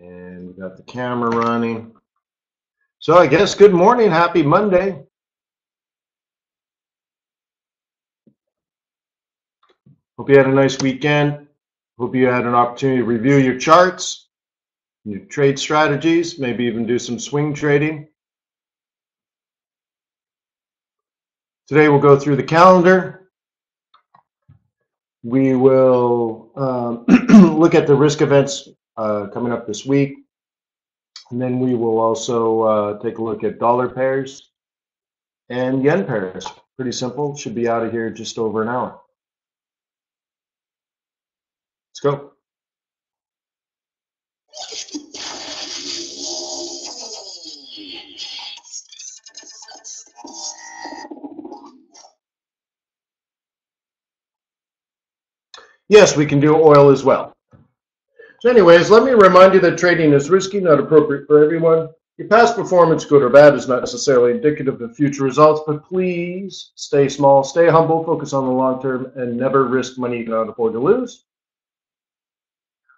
And we got the camera running. So I guess good morning, happy Monday. Hope you had a nice weekend. Hope you had an opportunity to review your charts, your trade strategies, maybe even do some swing trading. Today we'll go through the calendar. We will look at the risk events coming up this week. And then we will also take a look at dollar pairs and yen pairs. Pretty simple. Should be out of here just over an hour. Let's go. Yes, we can do oil as well. So anyways, let me remind you that trading is risky, not appropriate for everyone. Your past performance, good or bad, is not necessarily indicative of future results, but please stay small, stay humble, focus on the long term, and never risk money you cannot afford to lose.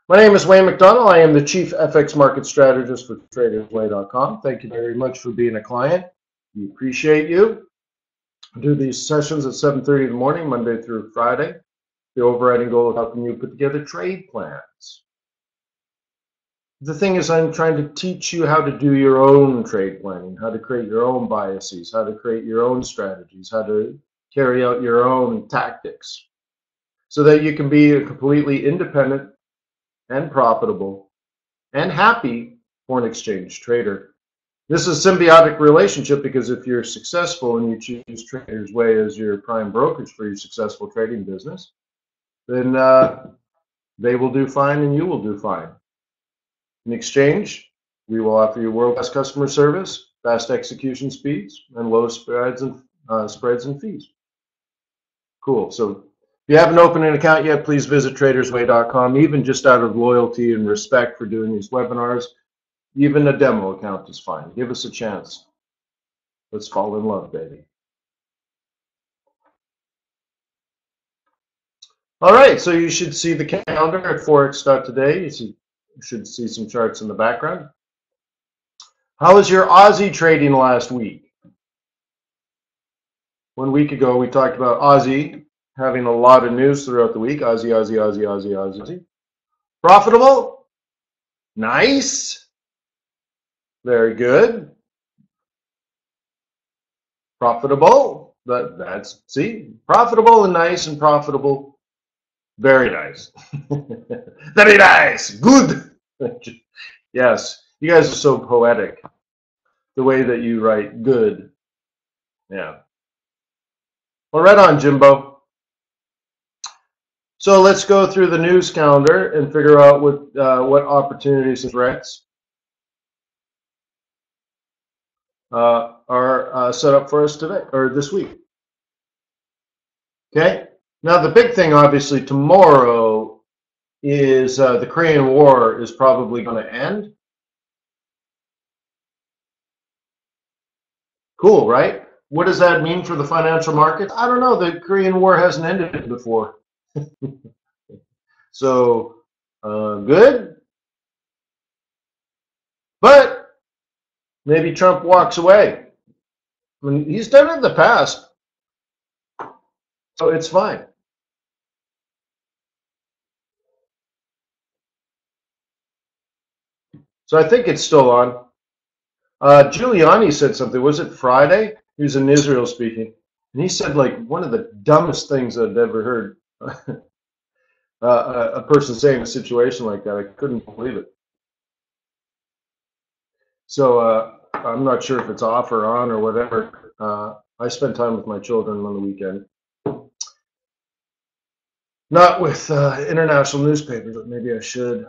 My name is Wayne McDonell. I am the Chief FX Market Strategist for TradersWay.com. Thank you very much for being a client. We appreciate you. I do these sessions at 7:30 in the morning, Monday through Friday. The overriding goal of helping you put together trade plans. The thing is, I'm trying to teach you how to do your own trade planning, how to create your own biases, how to create your own strategies, how to carry out your own tactics, so that you can be a completely independent and profitable and happy foreign exchange trader. This is a symbiotic relationship, because if you're successful and you choose TradersWay as your prime brokerage for your successful trading business, then they will do fine and you will do fine. In exchange, we will offer you world-class customer service, fast execution speeds, and low spreads and fees. Cool. So if you haven't opened an account yet, please visit TradersWay.com. Even just out of loyalty and respect for doing these webinars, even a demo account is fine. Give us a chance. Let's fall in love, baby. All right, so you should see the calendar at Forex.Today. You should see some charts in the background. How was your Aussie trading last week? 1 week ago, we talked about Aussie having a lot of news throughout the week. Aussie. Profitable? Nice. Very good. Profitable? See? Profitable and nice and profitable. Very nice. Very nice. Good. Yes. You guys are so poetic. The way that you write good. Yeah. Well, right on, Jimbo. So let's go through the news calendar and figure out what opportunities and threats are set up for us today or this week. Okay. Now, the big thing, obviously, tomorrow is the Korean War is probably going to end. Cool, right? What does that mean for the financial market? I don't know. The Korean War hasn't ended before. So, good. But maybe Trump walks away. I mean, he's done it in the past. So it's fine. So I think it's still on. Giuliani said something. Was it Friday? He was in Israel speaking. And he said, like, one of the dumbest things I'd ever heard a person say in a situation like that. I couldn't believe it. So I'm not sure if it's off or on or whatever. I spend time with my children on the weekend. Not with international newspapers, but maybe I should.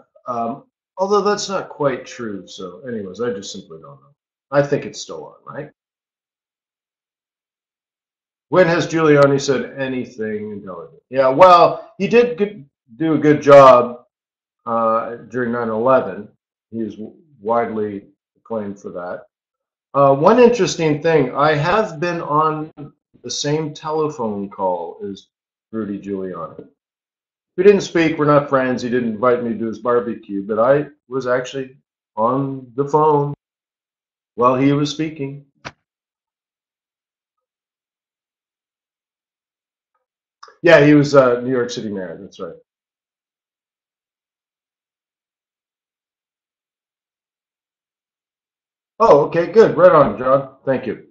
Although that's not quite true. So anyways, I just simply don't know. I think it's still on, right? When has Giuliani said anything intelligent? Yeah, well, he did do a good job during 9/11. He was widely acclaimed for that. One interesting thing, I have been on the same telephone call as Rudy Giuliani. We didn't speak, we're not friends, he didn't invite me to his barbecue, but I was actually on the phone while he was speaking. Yeah, he was New York City mayor. That's right. Oh, okay, good. Right on, John. Thank you.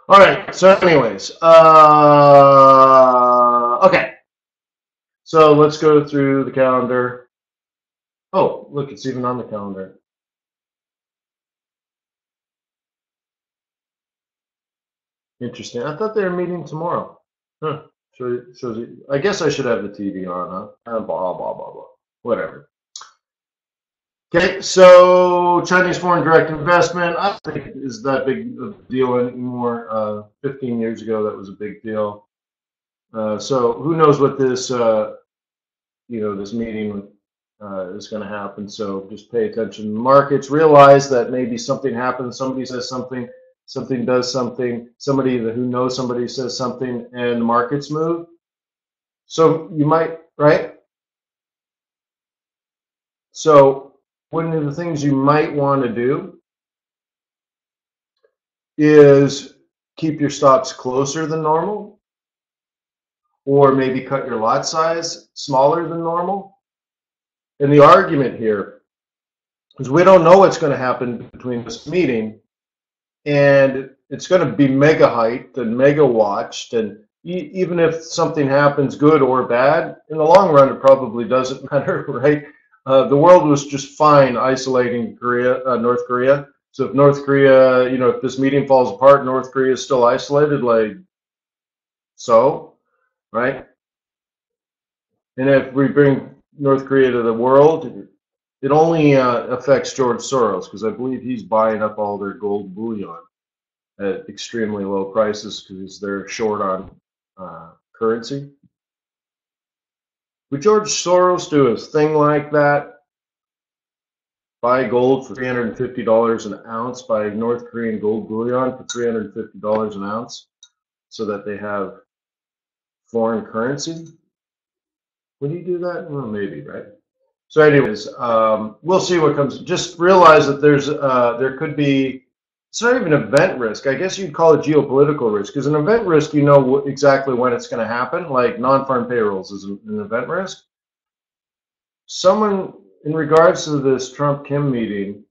All right. So, anyways, okay. So let's go through the calendar. Oh, look, it's even on the calendar. Interesting. I thought they were meeting tomorrow. Huh. Shows you. I guess I should have the TV on, huh? Blah blah blah blah. Whatever. Okay, so Chinese foreign direct investment, I don't think is that big of a deal anymore. 15 years ago, that was a big deal. So who knows what this, this meeting is going to happen. So just pay attention to the markets. Realize that maybe something happens. Somebody says something. Something does something. Somebody who knows somebody says something, and the markets move. So you might, right? So one of the things you might want to do is keep your stops closer than normal, or maybe cut your lot size smaller than normal. And the argument here is we don't know what's going to happen between this meeting, and it's going to be mega hyped and mega watched, and even if something happens good or bad, in the long run it probably doesn't matter, right? The world was just fine isolating North Korea. So if North Korea, if this meeting falls apart, North Korea is still isolated, like so, right? And if we bring North Korea to the world, it only affects George Soros, because I believe he's buying up all their gold bullion at extremely low prices because they're short on currency. Would George Soros do a thing like that? Buy gold for $350 an ounce, buy North Korean gold bullion for $350 an ounce so that they have foreign currency? Would he do that? Well, maybe, right? So anyways, we'll see what comes. Just realize that there could be, it's not even event risk. I guess you'd call it geopolitical risk, because an event risk, you know exactly when it's going to happen, like non-farm payrolls is an event risk. Someone, in regards to this Trump-Kim meeting,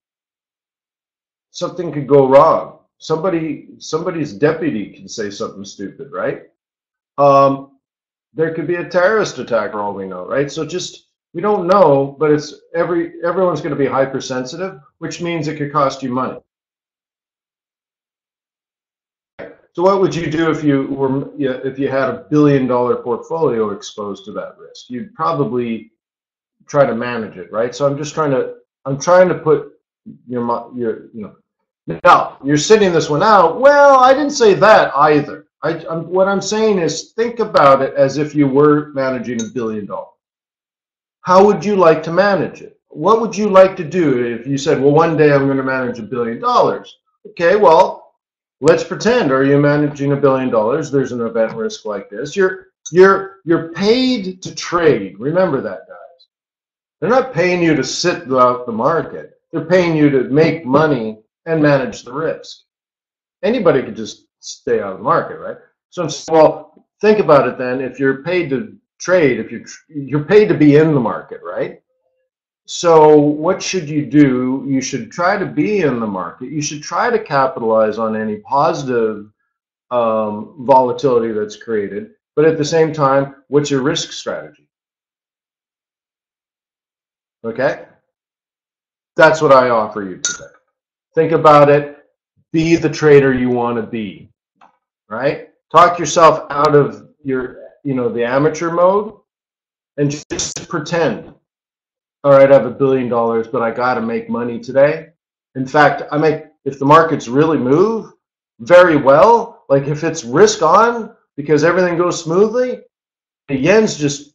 something could go wrong. Somebody's deputy can say something stupid, right? There could be a terrorist attack for all we know, right? So we don't know, but it's everyone's going to be hypersensitive, which means it could cost you money. So what would you do if you had a $1 billion portfolio exposed to that risk? You'd probably try to manage it, right? So I'm trying to put now you're sitting this one out. Well, I didn't say that either. What I'm saying is think about it as if you were managing $1 billion. How would you like to manage it? What would you like to do if you said, well, one day I'm going to manage $1 billion? Okay, well, let's pretend. Are you managing $1 billion? There's an event risk like this. You're paid to trade. Remember that, guys. They're not paying you to sit out the market. They're paying you to make money and manage the risk. Anybody could just stay out of the market, right? So I'm saying, well, think about it then. If you're paid to trade, if you're paid to be in the market, right? So what should you do? You should try to be in the market. You should try to capitalize on any positive volatility that's created. But at the same time, what's your risk strategy? Okay? That's what I offer you today. Think about it. Be the trader you want to be, right? Talk yourself out of the amateur mode and just pretend. All right, I have $1 billion, but I got to make money today. In fact, if the markets really move very well, like if it's risk on because everything goes smoothly, the yen's just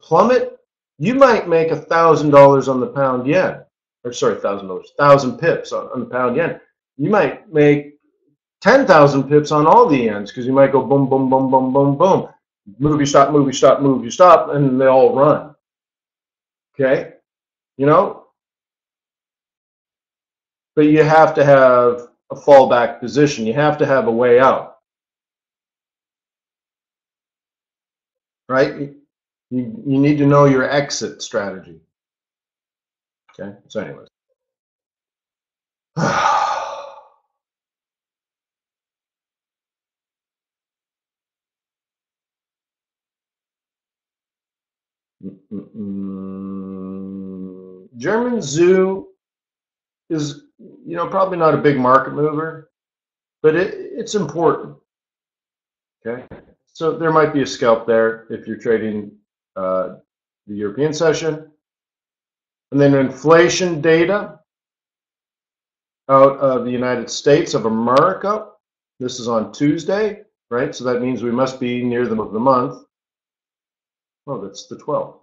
plummet, you might make $1,000 on the pound yen. Or sorry, $1,000, 1,000 pips on the pound yen. You might make 10,000 pips on all the yens because you might go boom, boom, boom, boom, boom, boom. movie stop, movie stop, movie stop, and they all run. Okay, you know, but you have to have a fallback position. You have to have a way out, right? You need to know your exit strategy. Okay, so anyways. German zoo is, probably not a big market mover, but it's important. Okay, so there might be a scalp there if you're trading the European session. And then inflation data out of the United States of America. This is on Tuesday, right? So that means we must be near the end of the month. Oh, that's the 12th.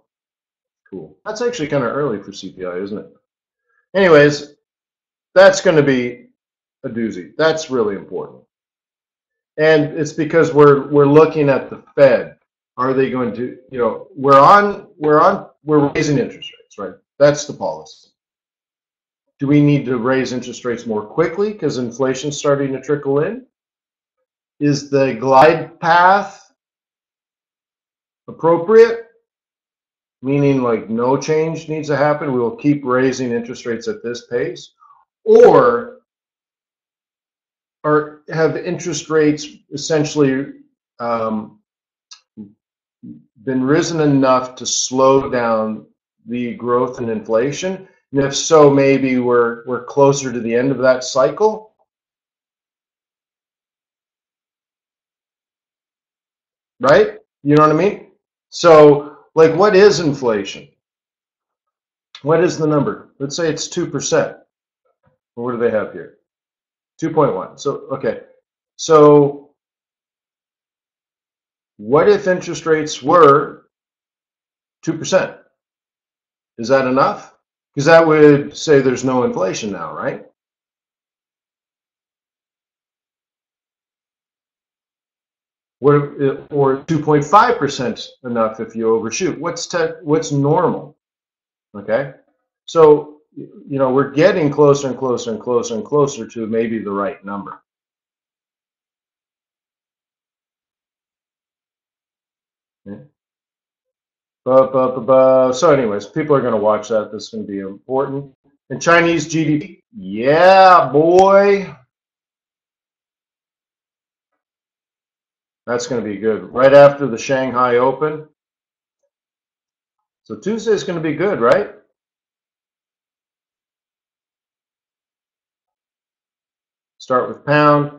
Cool. That's actually kind of early for CPI, isn't it? Anyways, that's going to be a doozy. That's really important. And it's because we're looking at the Fed. Are they going to, we're raising interest rates, right? That's the policy. Do we need to raise interest rates more quickly because inflation's starting to trickle in? Is the glide path appropriate? Meaning like no change needs to happen, we will keep raising interest rates at this pace? Or have interest rates essentially been risen enough to slow down the growth in inflation? And if so, maybe we're closer to the end of that cycle. Right? You know what I mean? So, like, what is inflation? What is the number? Let's say it's 2%. What do they have here? 2.1. So, okay. So, what if interest rates were 2%? Is that enough? Because that would say there's no inflation now, right? Or 2.5% enough if you overshoot? What's normal? Okay, so we're getting closer and closer and closer and closer to maybe the right number. Okay. So anyways, people are going to watch that. This is going to be important. And Chinese GDP, yeah, boy. That's going to be good. Right after the Shanghai Open. So Tuesday is going to be good, right? Start with pound,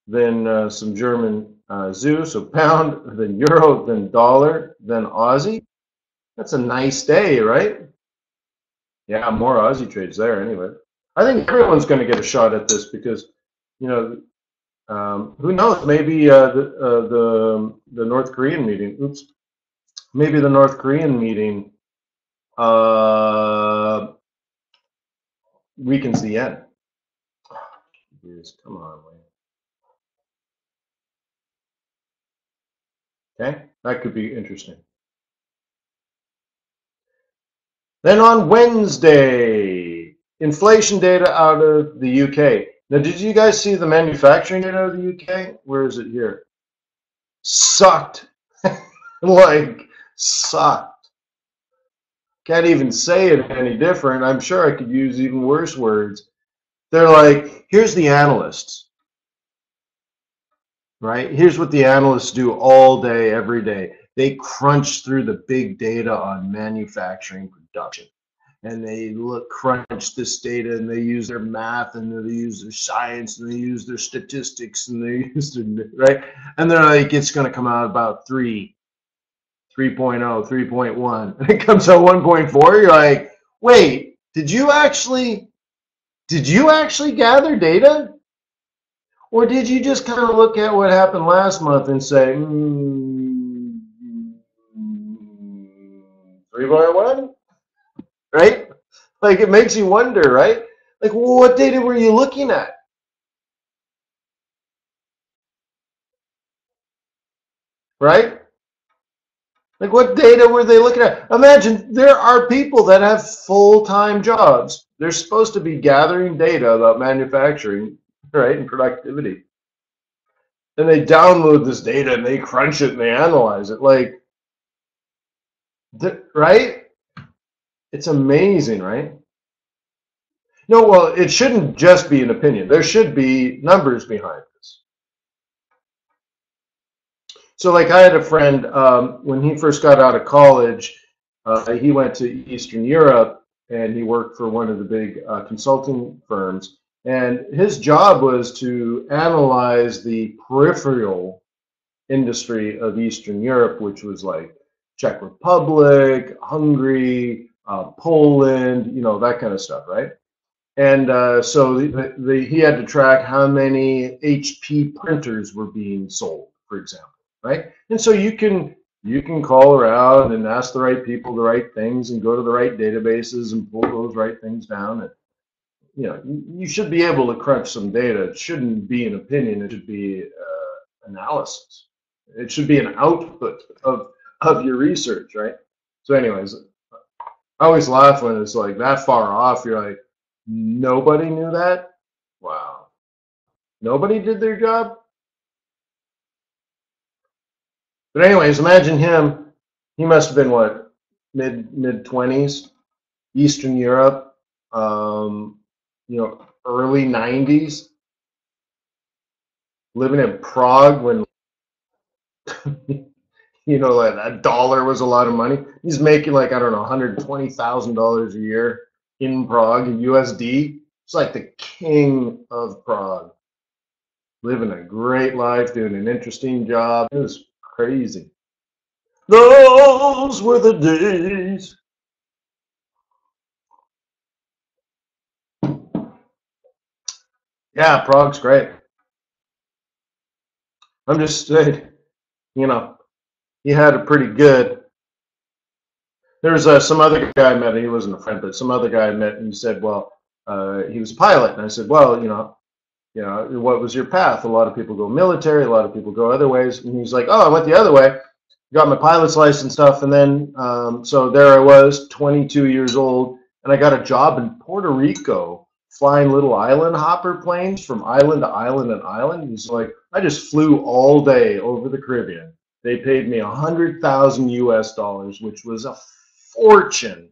then some German ZU. So pound, then euro, then dollar, then Aussie. That's a nice day, right? Yeah, more Aussie trades there anyway. I think everyone's going to get a shot at this because, who knows? Maybe the North Korean meeting. Oops. Maybe the North Korean meeting weakens the yen. Jeez, come on, man. Okay, that could be interesting. Then on Wednesday, inflation data out of the UK. Now, did you guys see the manufacturing data out of the UK? Where is it here? Sucked. Like, sucked. Can't even say it any different. I'm sure I could use even worse words. They're like, here's the analysts, right? Here's what the analysts do all day, every day. They crunch through the big data on manufacturing production. And they crunch this data, and they use their math, and they use their science, and they use their statistics, and they use their, right? And they're like, it's going to come out about 3.0, 3.1, and it comes out 1.4. You're like, wait, did you actually gather data? Or did you just kind of look at what happened last month and say, 3.1? Right? Like, it makes you wonder, right? Like, well, what data were you looking at? right? Like, what data were they looking at? Imagine there are people that have full-time jobs. They're supposed to be gathering data about manufacturing, right, and productivity. And they download this data and they crunch it and they analyze it. Like, right? It's amazing, right? No, well, it shouldn't just be an opinion. There should be numbers behind this. So, like, I had a friend when he first got out of college. He went to Eastern Europe and he worked for one of the big consulting firms. And his job was to analyze the peripheral industry of Eastern Europe, which was like Czech Republic, Hungary, Poland, you know, that kind of stuff, right? And so he had to track how many HP printers were being sold, for example, right? And so you can call around and ask the right people the right things and go to the right databases and pull those right things down. And you know, you should be able to crunch some data. It shouldn't be an opinion. It should be analysis. It should be an output of your research, right? So, anyways, I always laugh when it's like that far off. You're like, nobody knew that? Wow. Nobody did their job? But anyways, imagine him. He must have been what, mid 20s, Eastern Europe, you know, early 90s, living in Prague when you know, like that dollar was a lot of money. He's making like, I don't know, $120,000 a year in Prague, in USD. It's like the king of Prague, living a great life, doing an interesting job. It was crazy. Those were the days. Yeah, Prague's great. I'm just saying, you know, he had a pretty good. There was some other guy I met. He wasn't a friend, but some other guy I met, and he said, well, he was a pilot. And I said, well, you know, what was your path? A lot of people go military, a lot of people go other ways. And he's like, oh, I went the other way, got my pilot's license stuff. And then, so there I was, 22 years old, and I got a job in Puerto Rico, flying little island hopper planes from island to island and island. He's like, I just flew all day over the Caribbean. They paid me 100,000 US dollars, which was a fortune,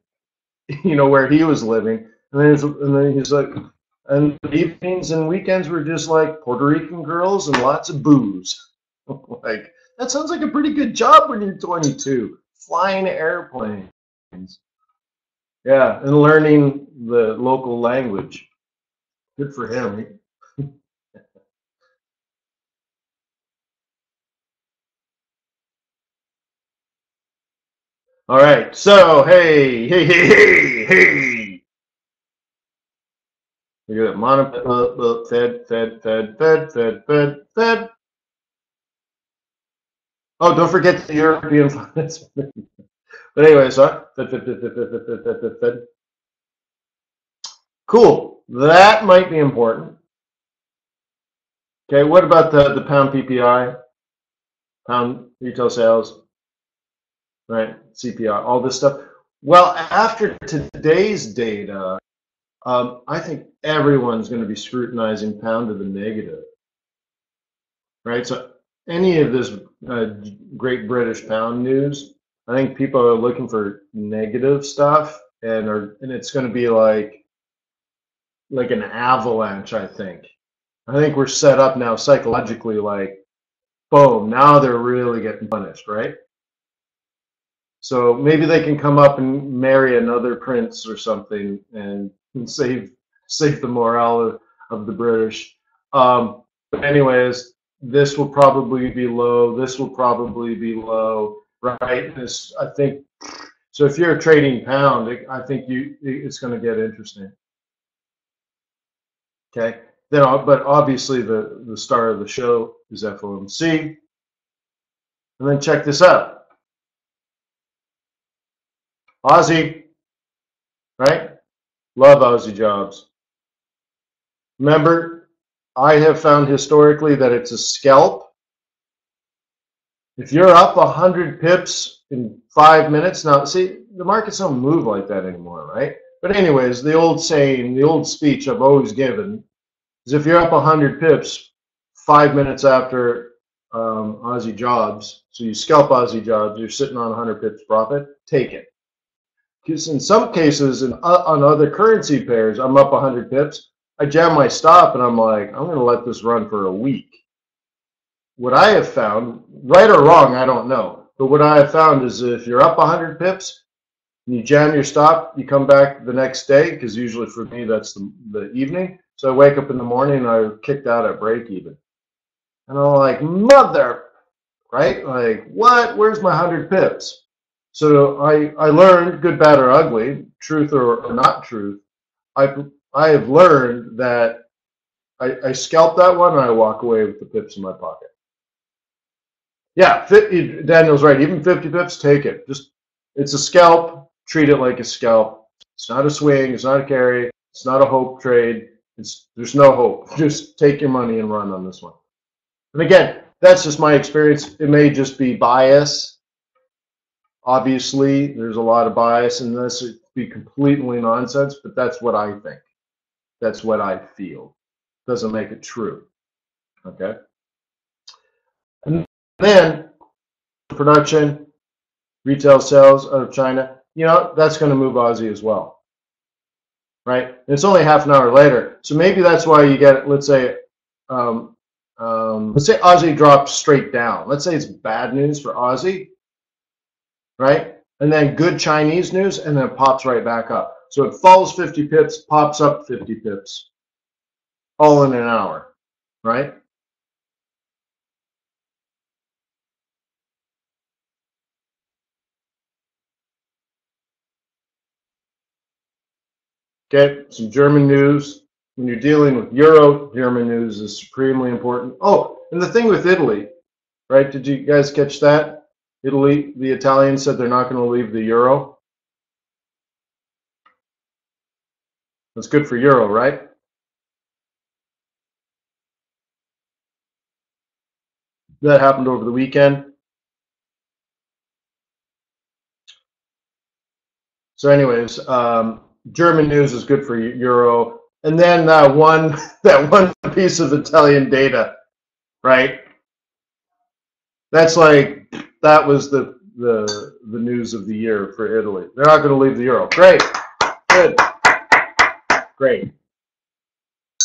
you know, where he was living. And then he's like, and the evenings and weekends were just like Puerto Rican girls and lots of booze. Like, that sounds like a pretty good job when you're 22, flying airplanes. Yeah, and learning the local language. Good for him. All right, so hey. Look at that, Fed. Oh, don't forget the European finance. But anyways, Fed. Cool. That might be important. Okay, what about the pound PPI, pound retail sales, right? CPI, all this stuff. Well, after today's data, I think everyone's going to be scrutinizing pound to the negative, right? So any of this Great British Pound news, I think people are looking for negative stuff, and it's going to be like an avalanche. I think we're set up now psychologically, like, boom, now they're really getting punished, right? So maybe they can come up and marry another prince or something and save the morale of the British. But anyways, this will probably be low. This will probably be low, right? I think so. If you're trading pound, I think it's going to get interesting. Okay. But obviously the star of the show is FOMC. And then check this out. Aussie, right? Love Aussie jobs. Remember, I have found historically that it's a scalp. If you're up 100 pips in 5 minutes, now see, the markets don't move like that anymore, right? But anyways, the old saying, the old speech I've always given is if you're up 100 pips 5 minutes after Aussie jobs, so you scalp Aussie jobs, you're sitting on 100 pips profit, take it. Because in some cases, on other currency pairs, I'm up 100 pips, I jam my stop and I'm like, I'm going to let this run for a week. What I have found, right or wrong, I don't know, but what I have found is if you're up 100 pips and you jam your stop, you come back the next day, because usually for me that's the evening. So I wake up in the morning and I kicked out at break even. And I'm like, mother, right? Like, what? Where's my 100 pips? So I learned, good, bad, or ugly, truth or not truth, I have learned that I scalp that one and I walk away with the pips in my pocket. Yeah, Daniel's right. Even 50 pips, take it. Just, it's a scalp. Treat it like a scalp. It's not a swing. It's not a carry. It's not a hope trade. There's no hope. Just take your money and run on this one. And again, that's just my experience. It may just be bias. Obviously, there's a lot of bias in this. It'd be completely nonsense, but that's what I think. That's what I feel. Doesn't make it true. Okay. And then production, retail sales out of China, you know, that's going to move Aussie as well, right? And it's only half an hour later, so maybe that's why you get, let's say Aussie drops straight down. Let's say it's bad news for Aussie, right? And then good Chinese news, and then it pops right back up. So it falls 50 pips, pops up 50 pips, all in an hour, right? Okay, some German news. When you're dealing with Euro, German news is supremely important. Oh, and the thing with Italy, right? Did you guys catch that? Italy, the Italians said they're not going to leave the Euro. That's good for Euro, right? That happened over the weekend. So anyways, German news is good for Euro. And then that one piece of Italian data, right? That's like, that was the news of the year for Italy. They're not going to leave the Euro. Great. Good. Great.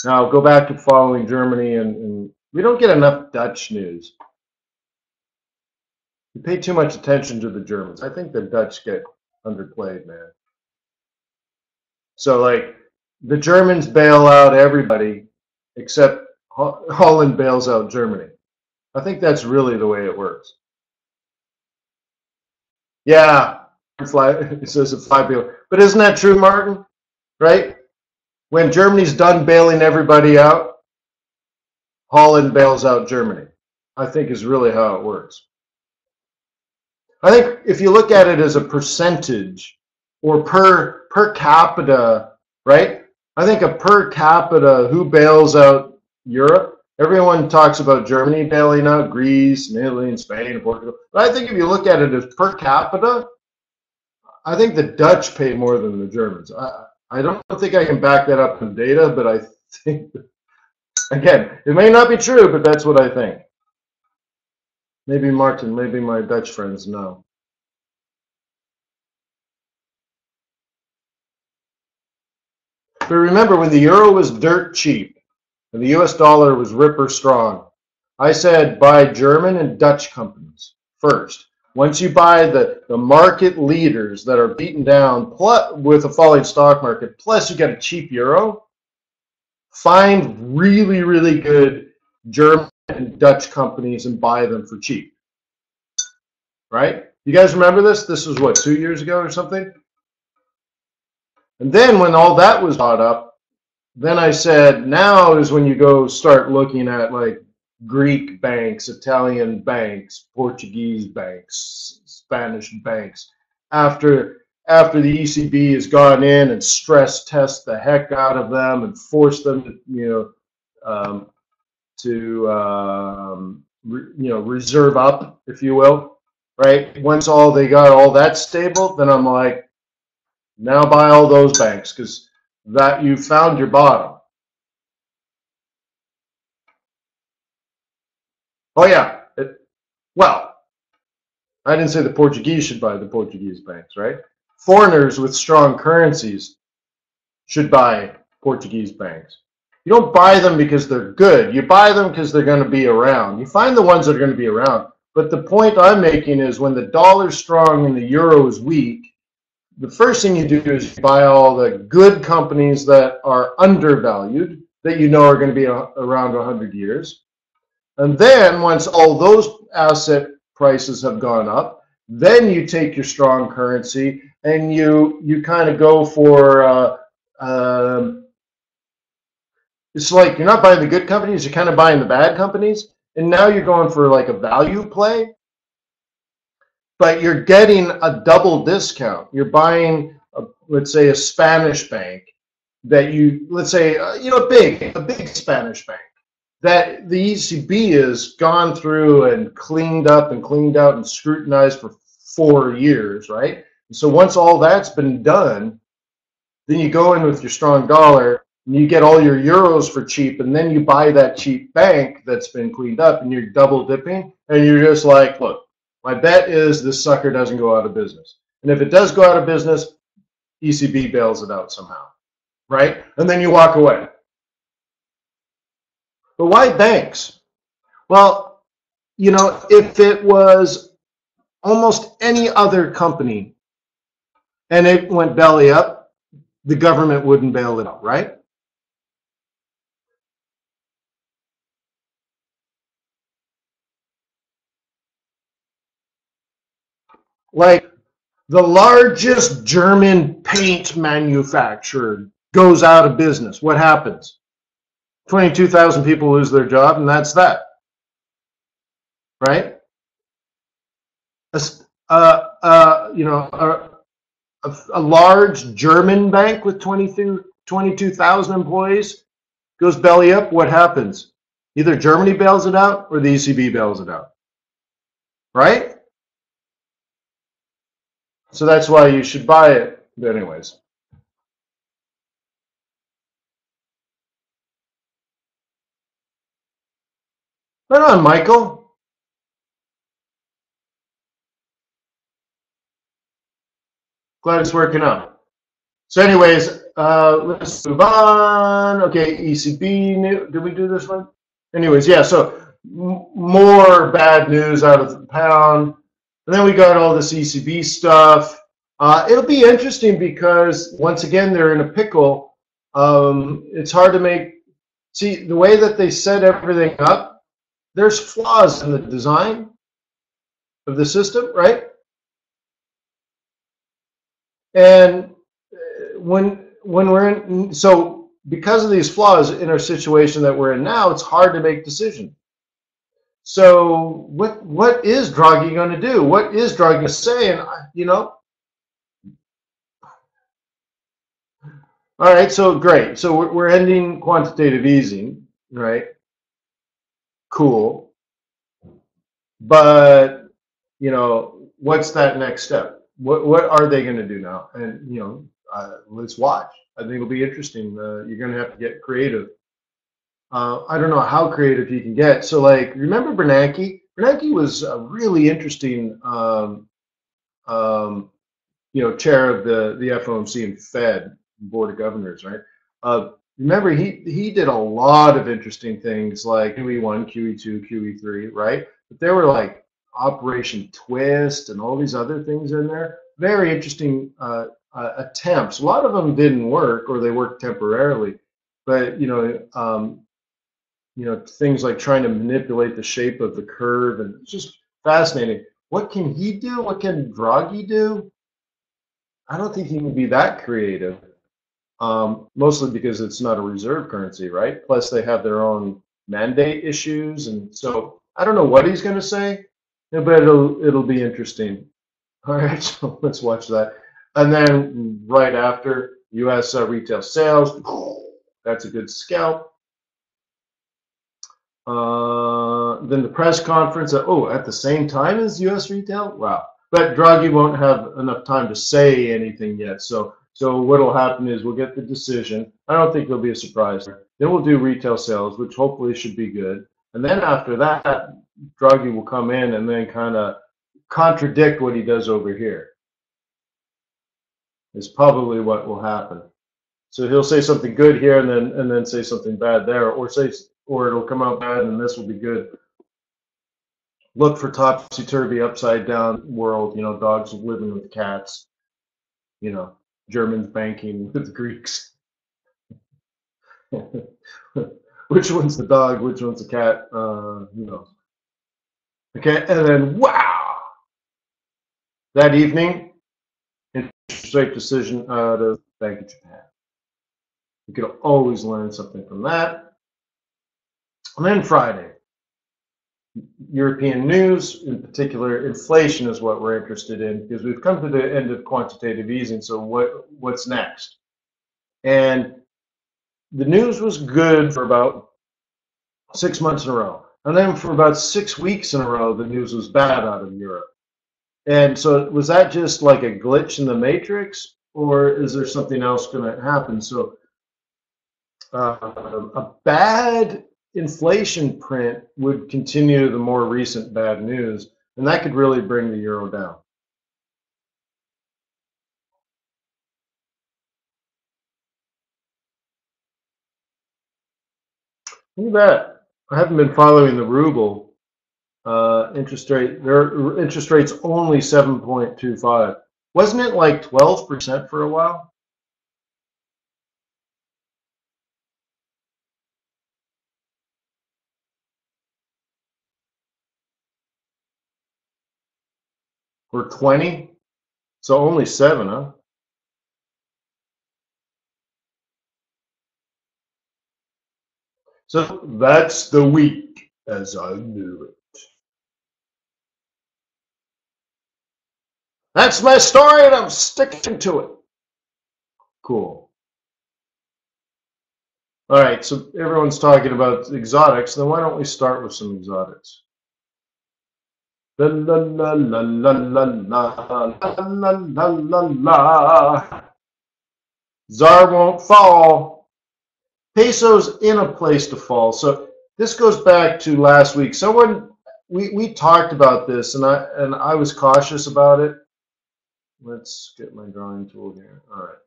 Now go back to following Germany, and we don't get enough Dutch news. We pay too much attention to the Germans. I think the Dutch get underplayed, man. So like the Germans bail out everybody except Holland bails out Germany. I think that's really the way it works. Yeah, it says it's 5 billion. But isn't that true, Martin? Right? When Germany's done bailing everybody out, Holland bails out Germany. I think is really how it works. I think if you look at it as a percentage or per capita, right? I think a per capita who bails out Europe, everyone talks about Germany bailing out Greece and Italy and Spain and Portugal. But I think if you look at it as per capita, I think the Dutch pay more than the Germans. I don't think I can back that up in data, but I think, again, it may not be true, but that's what I think. Maybe Martin, maybe my Dutch friends know. But remember, when the euro was dirt cheap and the US dollar was ripper strong, I said buy German and Dutch companies first. Once you buy the market leaders that are beaten down plus, with a falling stock market, plus you get a cheap euro, find really, really good German and Dutch companies and buy them for cheap. Right? You guys remember this? This was what, 2 years ago or something? And then when all that was brought up, then I said, now is when you go start looking at like Greek banks, Italian banks, Portuguese banks, Spanish banks. After the ECB has gone in and stress test the heck out of them and force them to, reserve up, if you will, right? Once they got all that stable, then I'm like, now buy all those banks because that you found your bottom. Oh yeah, well, I didn't say the Portuguese should buy the Portuguese banks, right? Foreigners with strong currencies should buy Portuguese banks. You don't buy them because they're good. You buy them because they're going to be around. You find the ones that are going to be around. But the point I'm making is when the dollar's strong and the euro is weak, the first thing you do is buy all the good companies that are undervalued, that you know are going to be around 100 years. And then once all those asset prices have gone up, then you take your strong currency and you kind of go for it's like you're not buying the good companies, you're kind of buying the bad companies, and now you're going for like a value play, but you're getting a double discount. You're buying, let's say, a Spanish bank that let's say, a big Spanish bank that the ECB has gone through and cleaned up and cleaned out and scrutinized for 4 years, right? And so once all that's been done, then you go in with your strong dollar and you get all your euros for cheap, and then you buy that cheap bank that's been cleaned up, and you're double dipping, and you're just like, look, my bet is this sucker doesn't go out of business. And if it does go out of business, ECB bails it out somehow, right? And then you walk away. But why banks? Well, if it was almost any other company and it went belly up, the government wouldn't bail it out, right? Like the largest German paint manufacturer goes out of business. What happens? 22,000 people lose their job, and that's that, right? A large German bank with 22,000 employees goes belly up. What happens? Either Germany bails it out or the ECB bails it out, right? So that's why you should buy it. But anyways. Right on, Michael. Glad it's working out. So anyways, let's move on. Okay, ECB, did we do this one? Anyways, yeah, so more bad news out of the pound. And then we got all this ECB stuff. It'll be interesting because, once again, they're in a pickle. It's hard to see, the way that they set everything up, there's flaws in the design of the system, right? And when we're in, so because of these flaws in our situation that we're in now, it's hard to make decisions. So what is Draghi going to do? What is Draghi going to say? And all right, so great. So we're ending quantitative easing, right? Cool. But what's that next step? What are they going to do now? And let's watch. I think it'll be interesting. You're going to have to get creative. I don't know how creative you can get. So, like, remember Bernanke? Bernanke was a really interesting, chair of the FOMC and Fed Board of Governors, right? Remember, he did a lot of interesting things like QE1, QE2, QE3, right? But there were like Operation Twist and all these other things in there. Very interesting attempts. A lot of them didn't work, or they worked temporarily. But things like trying to manipulate the shape of the curve, and it's just fascinating. What can he do? What can Draghi do? I don't think he can be that creative. Mostly because it's not a reserve currency, right? Plus they have their own mandate issues, and so I don't know what he's going to say, but it'll be interesting. All right, so let's watch that. And then right after, U.S. Retail sales, that's a good scalp. Then the press conference, at the same time as U.S. retail? Wow. But Draghi won't have enough time to say anything yet. So what will happen is we'll get the decision. I don't think there'll be a surprise. Then we'll do retail sales, which hopefully should be good. And then after that, Draghi will come in and then kind of contradict what he does over here. Is probably what will happen. So he'll say something good here and then say something bad there, or it'll come out bad and this will be good. Look for topsy-turvy, upside-down world. Dogs living with cats. Germans banking with the Greeks. Which one's the dog? Which one's the cat? Who knows? Okay, and then wow! That evening, interest rate decision out of Bank of Japan. You could always learn something from that. And then Friday, European news, in particular, inflation is what we're interested in because we've come to the end of quantitative easing. So what's next? And the news was good for about 6 months in a row. And then for about 6 weeks in a row, the news was bad out of Europe. And so was that just like a glitch in the matrix, or is there something else going to happen? So a bad inflation print would continue the more recent bad news, and that could really bring the euro down. Look at that. I haven't been following the ruble. Interest rate's only 7.25. Wasn't it like 12% for a while? Or 20? So only 7, huh? So that's the week as I knew it. That's my story and I'm sticking to it. Cool. All right, so everyone's talking about exotics, then why don't we start with some exotics? La la la la la la la la la la la. ZAR won't fall. Peso's in a place to fall. So this goes back to last week. We talked about this, and I was cautious about it. Let's get my drawing tool here. All right.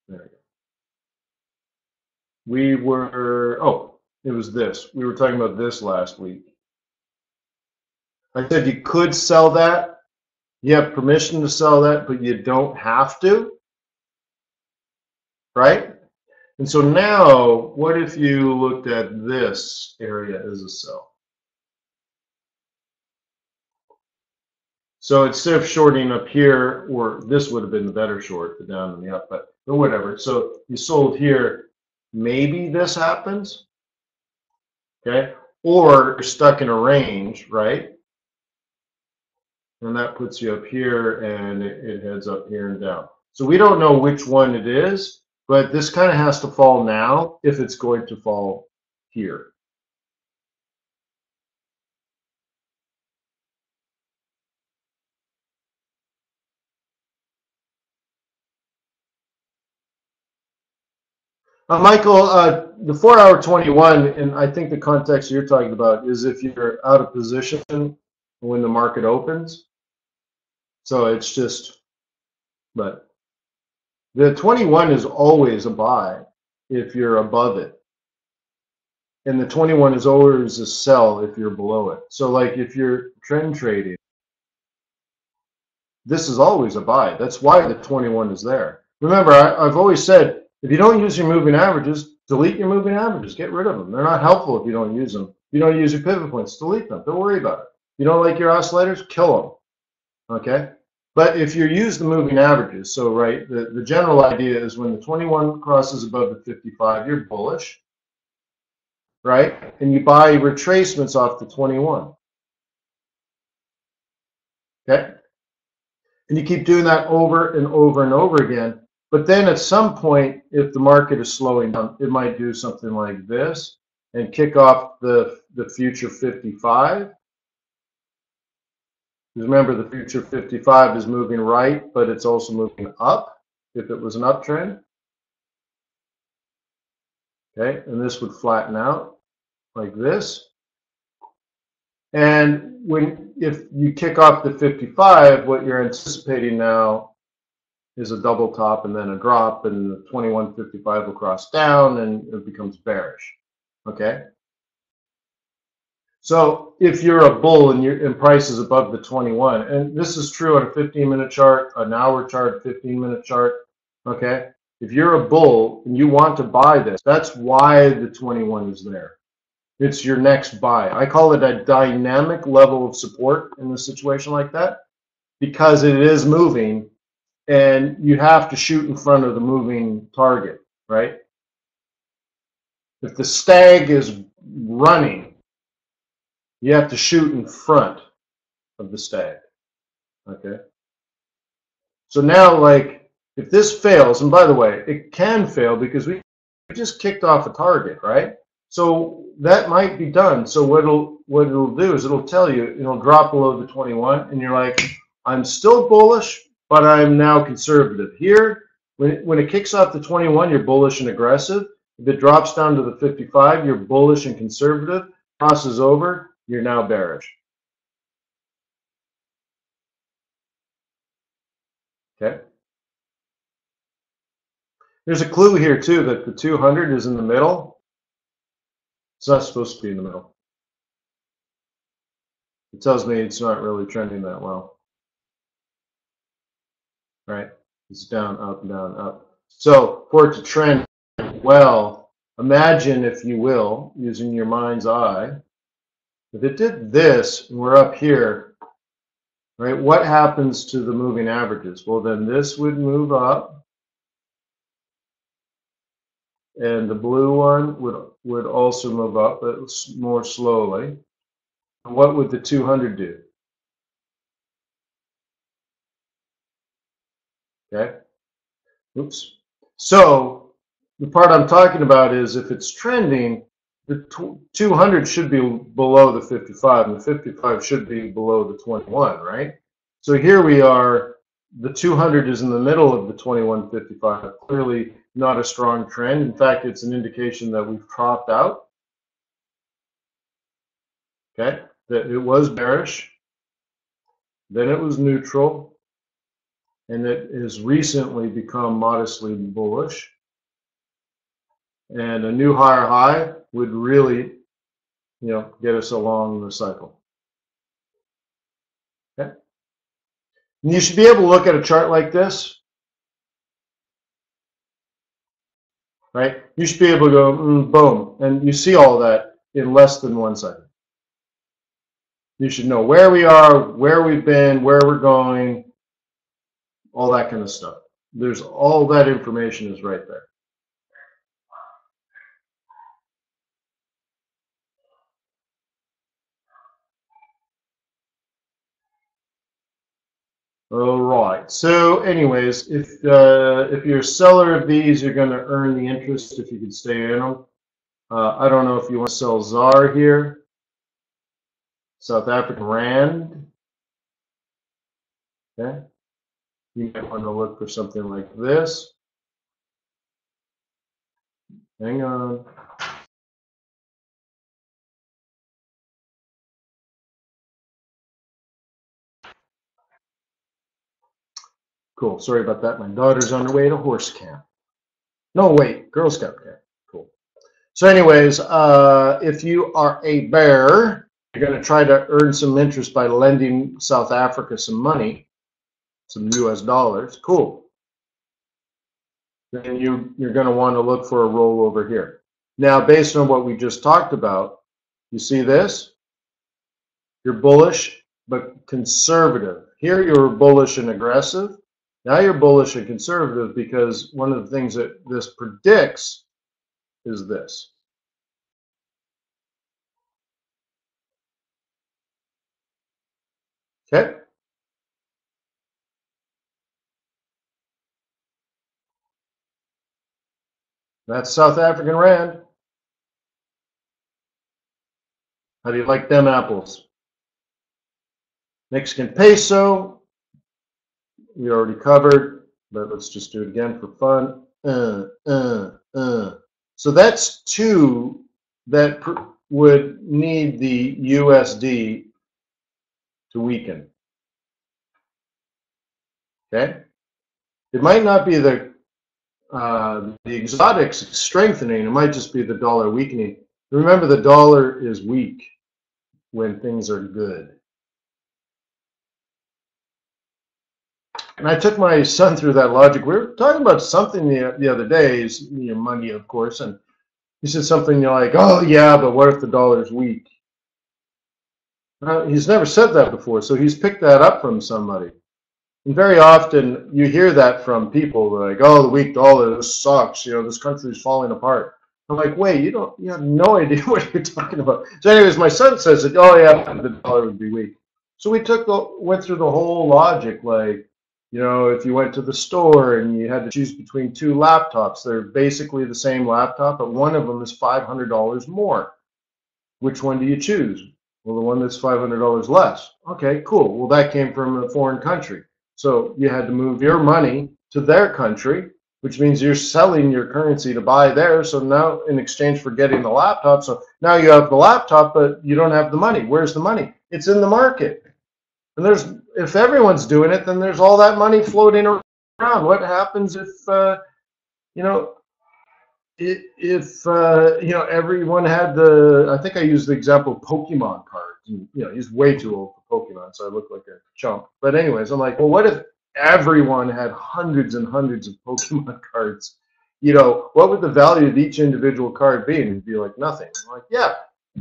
There we go. It was this. We were talking about this last week. I said you could sell that. You have permission to sell that, but you don't have to. Right? And so now, what if you looked at this area as a sell? So instead of shorting up here, or this would have been the better short, the down and the up, but whatever. So you sold here, maybe this happens, okay? Or you're stuck in a range, right? And that puts you up here and it heads up here and down. So we don't know which one it is, but this kind of has to fall now if it's going to fall here. Michael, the 4-hour 21, and I think the context you're talking about is if you're out of position when the market opens. So it's just, but the 21 is always a buy if you're above it. And the 21 is always a sell if you're below it. So like if you're trend trading, this is always a buy. That's why the 21 is there. Remember, I've always said, if you don't use your moving averages, delete your moving averages. Get rid of them. They're not helpful if you don't use them. If you don't use your pivot points, delete them. Don't worry about it. You don't like your oscillators? Kill them. Okay? But if you use the moving averages, so right, the general idea is when the 21 crosses above the 55, you're bullish, right? And you buy retracements off the 21. Okay? And you keep doing that over and over and over again. But then at some point, if the market is slowing down, it might do something like this and kick off the future 55. Because remember, the future 55 is moving right, but it's also moving up if it was an uptrend. Okay, and this would flatten out like this. And if you kick off the 55, what you're anticipating now is a double top and then a drop, and the 21.55 will cross down and it becomes bearish. Okay? So if you're a bull and price is above the 21, and this is true on a 15-minute chart, an hour chart, 15-minute chart, okay? If you're a bull and you want to buy this, that's why the 21 is there. It's your next buy. I call it a dynamic level of support in a situation like that because it is moving and you have to shoot in front of the moving target, right? If the stag is running, you have to shoot in front of the stag, okay? So now, like, if this fails, and by the way, it can fail because we just kicked off a target, right? So that might be done. So what it'll do is it'll tell you, it'll drop below the 21, and you're like, I'm still bullish, but I'm now conservative. Here, when it kicks off the 21, you're bullish and aggressive. If it drops down to the 55, you're bullish and conservative. Crosses over, you're now bearish. Okay. There's a clue here too that the 200 is in the middle. It's not supposed to be in the middle. It tells me it's not really trending that well. Right? It's down, up, down, up. So for it to trend well, imagine, if you will, using your mind's eye, if it did this and we're up here, right? What happens to the moving averages? Well, then this would move up, and the blue one would also move up, but more slowly. And what would the 200 do? Okay. Oops. So the part I'm talking about is if it's trending, the 200 should be below the 55, and the 55 should be below the 21, right? So here we are. The 200 is in the middle of the 21.55. Clearly not a strong trend. In fact, it's an indication that we've topped out. Okay, that it was bearish, then it was neutral, and it has recently become modestly bullish. And a new higher high would really, get us along the cycle. Okay, and you should be able to look at a chart like this, right? You should be able to go boom, and you see all that in less than 1 second. You should know where we are, where we've been, where we're going, all that kind of stuff. There's all that information is right there. All right. So, anyways, if you're a seller of these, you're going to earn the interest if you can stay in them. I don't know if you want to sell ZAR here, South African Rand. Okay. You might want to look for something like this. Hang on. Cool. Sorry about that. My daughter's on her way to horse camp. No, wait, Girl Scout camp. Cool. So anyways, if you are a bear, you're going to try to earn some interest by lending South Africa some money, some US dollars. Cool. Then you're going to want to look for a rollover here. Now, based on what we just talked about, you see this? You're bullish, but conservative. Here you're bullish and aggressive. Now you're bullish and conservative because one of the things that this predicts is this. Okay? That's South African Rand. How do you like them apples? Mexican peso, we already covered, but let's just do it again for fun. So that's two that would need the USD to weaken. Okay, it might not be the exotics strengthening. It might just be the dollar weakening. Remember, the dollar is weak when things are good. And I took my son through that logic. We were talking about something the other day, money, of course, and he said something like, "Oh yeah, but what if the dollar's weak?" He's never said that before, so he's picked that up from somebody. And very often you hear that from people like, "Oh, the weak dollar, this sucks. This country's falling apart." I'm like, "Wait, you have no idea what you're talking about." So, anyways, my son says that, "Oh yeah, the dollar would be weak." So we went through the whole logic, like, if you went to the store and you had to choose between two laptops, they're basically the same laptop, but one of them is $500 more. Which one do you choose? Well, the one that's $500 less. Okay, cool. Well, that came from a foreign country. So you had to move your money to their country, which means you're selling your currency to buy there. So now in exchange for getting the laptop, so now you have the laptop, but you don't have the money. Where's the money? It's in the market. And if everyone's doing it, then there's all that money floating around. What happens if, everyone had I think I used the example of Pokemon cards. He's way too old for Pokemon, so I look like a chump. But anyways, I'm like, well, what if everyone had hundreds and hundreds of Pokemon cards? What would the value of each individual card be? And it'd be like nothing. I'm like, yeah.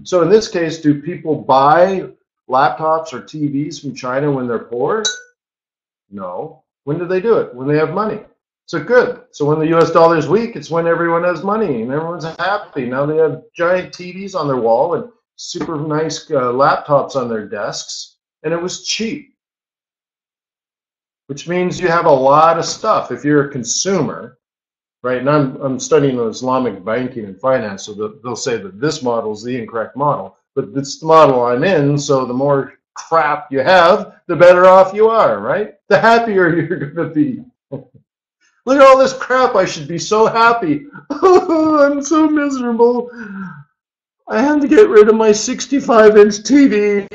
So in this case, do people buy laptops or TVs from China when they're poor? No. When do they do it? When they have money. So good. So when the US dollar is weak, it's when everyone has money and everyone's happy. Now they have giant TVs on their wall and super nice laptops on their desks, and it was cheap, which means you have a lot of stuff. If you're a consumer, right? And I'm studying Islamic banking and finance, so they'll say that this model is the incorrect model, but it's the model I'm in. So the more crap you have, the better off you are, right? The happier you're going to be. Look at all this crap. I should be so happy. I'm so miserable. I had to get rid of my 65-inch TV.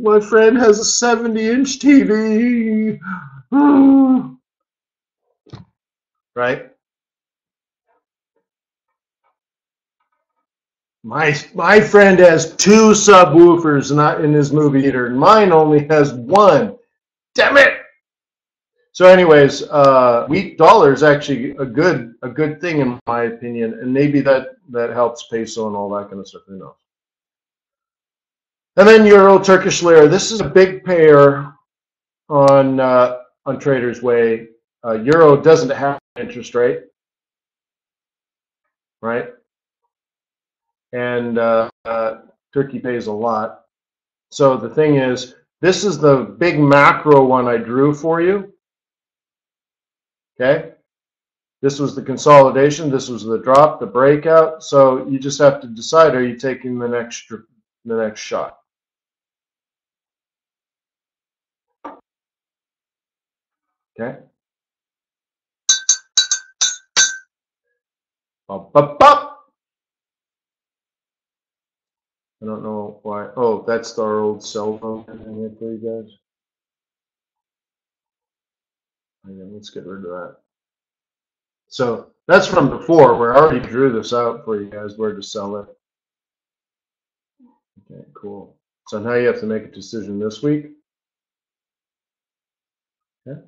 My friend has a 70-inch TV. Right? My friend has 2 subwoofers in his movie theater, and mine only has 1. Damn it! So, anyways, weak dollar is actually a good thing in my opinion, and maybe that helps peso and all that kind of stuff. Who knows? And then euro, Turkish lira. This is a big pair on TradersWay. Euro doesn't have an interest rate, right? And Turkey pays a lot. So the thing is, this is the big macro one I drew for you. Okay, this was the consolidation, this was the drop, the breakout. So you just have to decide, are you taking the next shot? Okay. Bop, bop, bop. I don't know why. Oh, that's our old cell phone here for you guys. Let's get rid of that. So that's from before, where I already drew this out for you guys where to sell it. Okay, cool. So now you have to make a decision this week. Okay.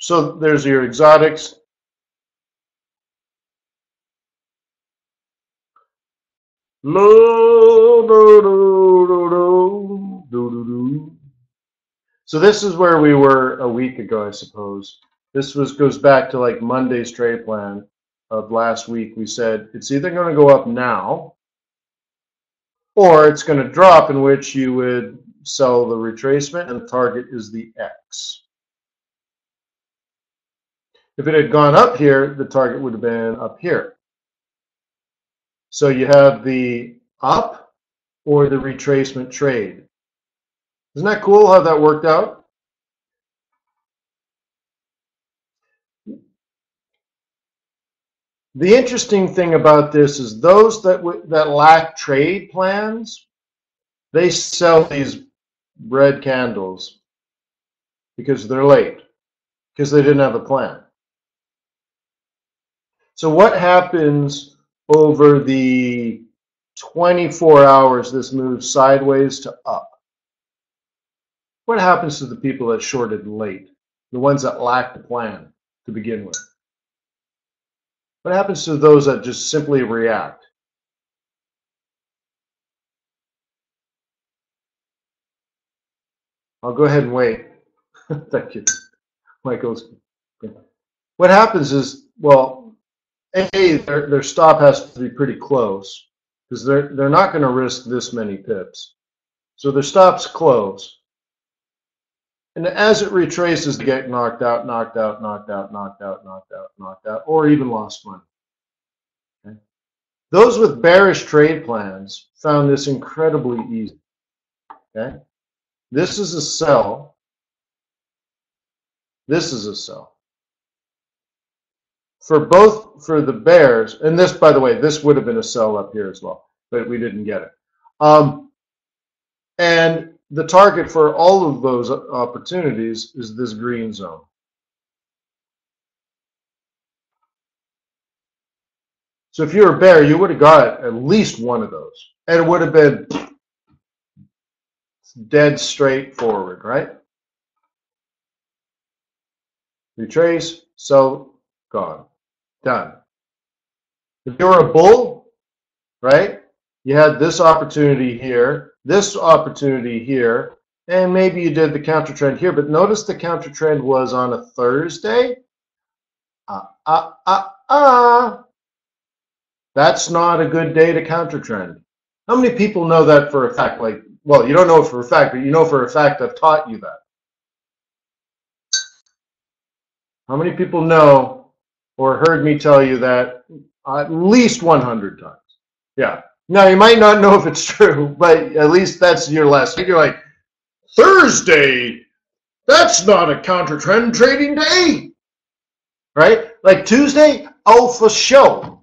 So there's your exotics. So this is where we were a week ago, I suppose. This goes back to like Monday's trade plan of last week. We said it's either going to go up now or it's going to drop, in which you would sell the retracement and the target is the X. If it had gone up here, the target would have been up here. So you have the up or the retracement trade. Isn't that cool how that worked out? The interesting thing about this is those that lack trade plans, they sell these red candles because they're late, because they didn't have a plan. So what happens over the 24 hours this moves sideways to up? What happens to the people that shorted late, the ones that lacked a plan to begin with? What happens to those that just simply react? I'll go ahead and wait. Thank you. Michael's. What happens is, well, A, their stop has to be pretty close because they're not going to risk this many pips. So their stop's close. And as it retraces, they get knocked out, knocked out, knocked out, knocked out, knocked out, knocked out, or even lost money. Okay? Those with bearish trade plans found this incredibly easy. Okay? This is a sell. This is a sell. For the bears, and this, by the way, this would have been a sell up here as well, but we didn't get it. And the target for all of those opportunities is this green zone. So if you're a bear, you would have got at least one of those. And it would have been dead straightforward, right? Retrace, sell, gone. Done. If you were a bull, right, you had this opportunity here, and maybe you did the counter trend here, but notice the counter trend was on a Thursday. That's not a good day to counter trend. How many people know that for a fact? Like, well, you don't know it for a fact, but you know for a fact I've taught you that. How many people know or heard me tell you that at least 100 times? Yeah. Now, you might not know if it's true, but at least that's your lesson. You're like, Thursday, that's not a counter trend trading day, right? Like Tuesday, oh, for sure.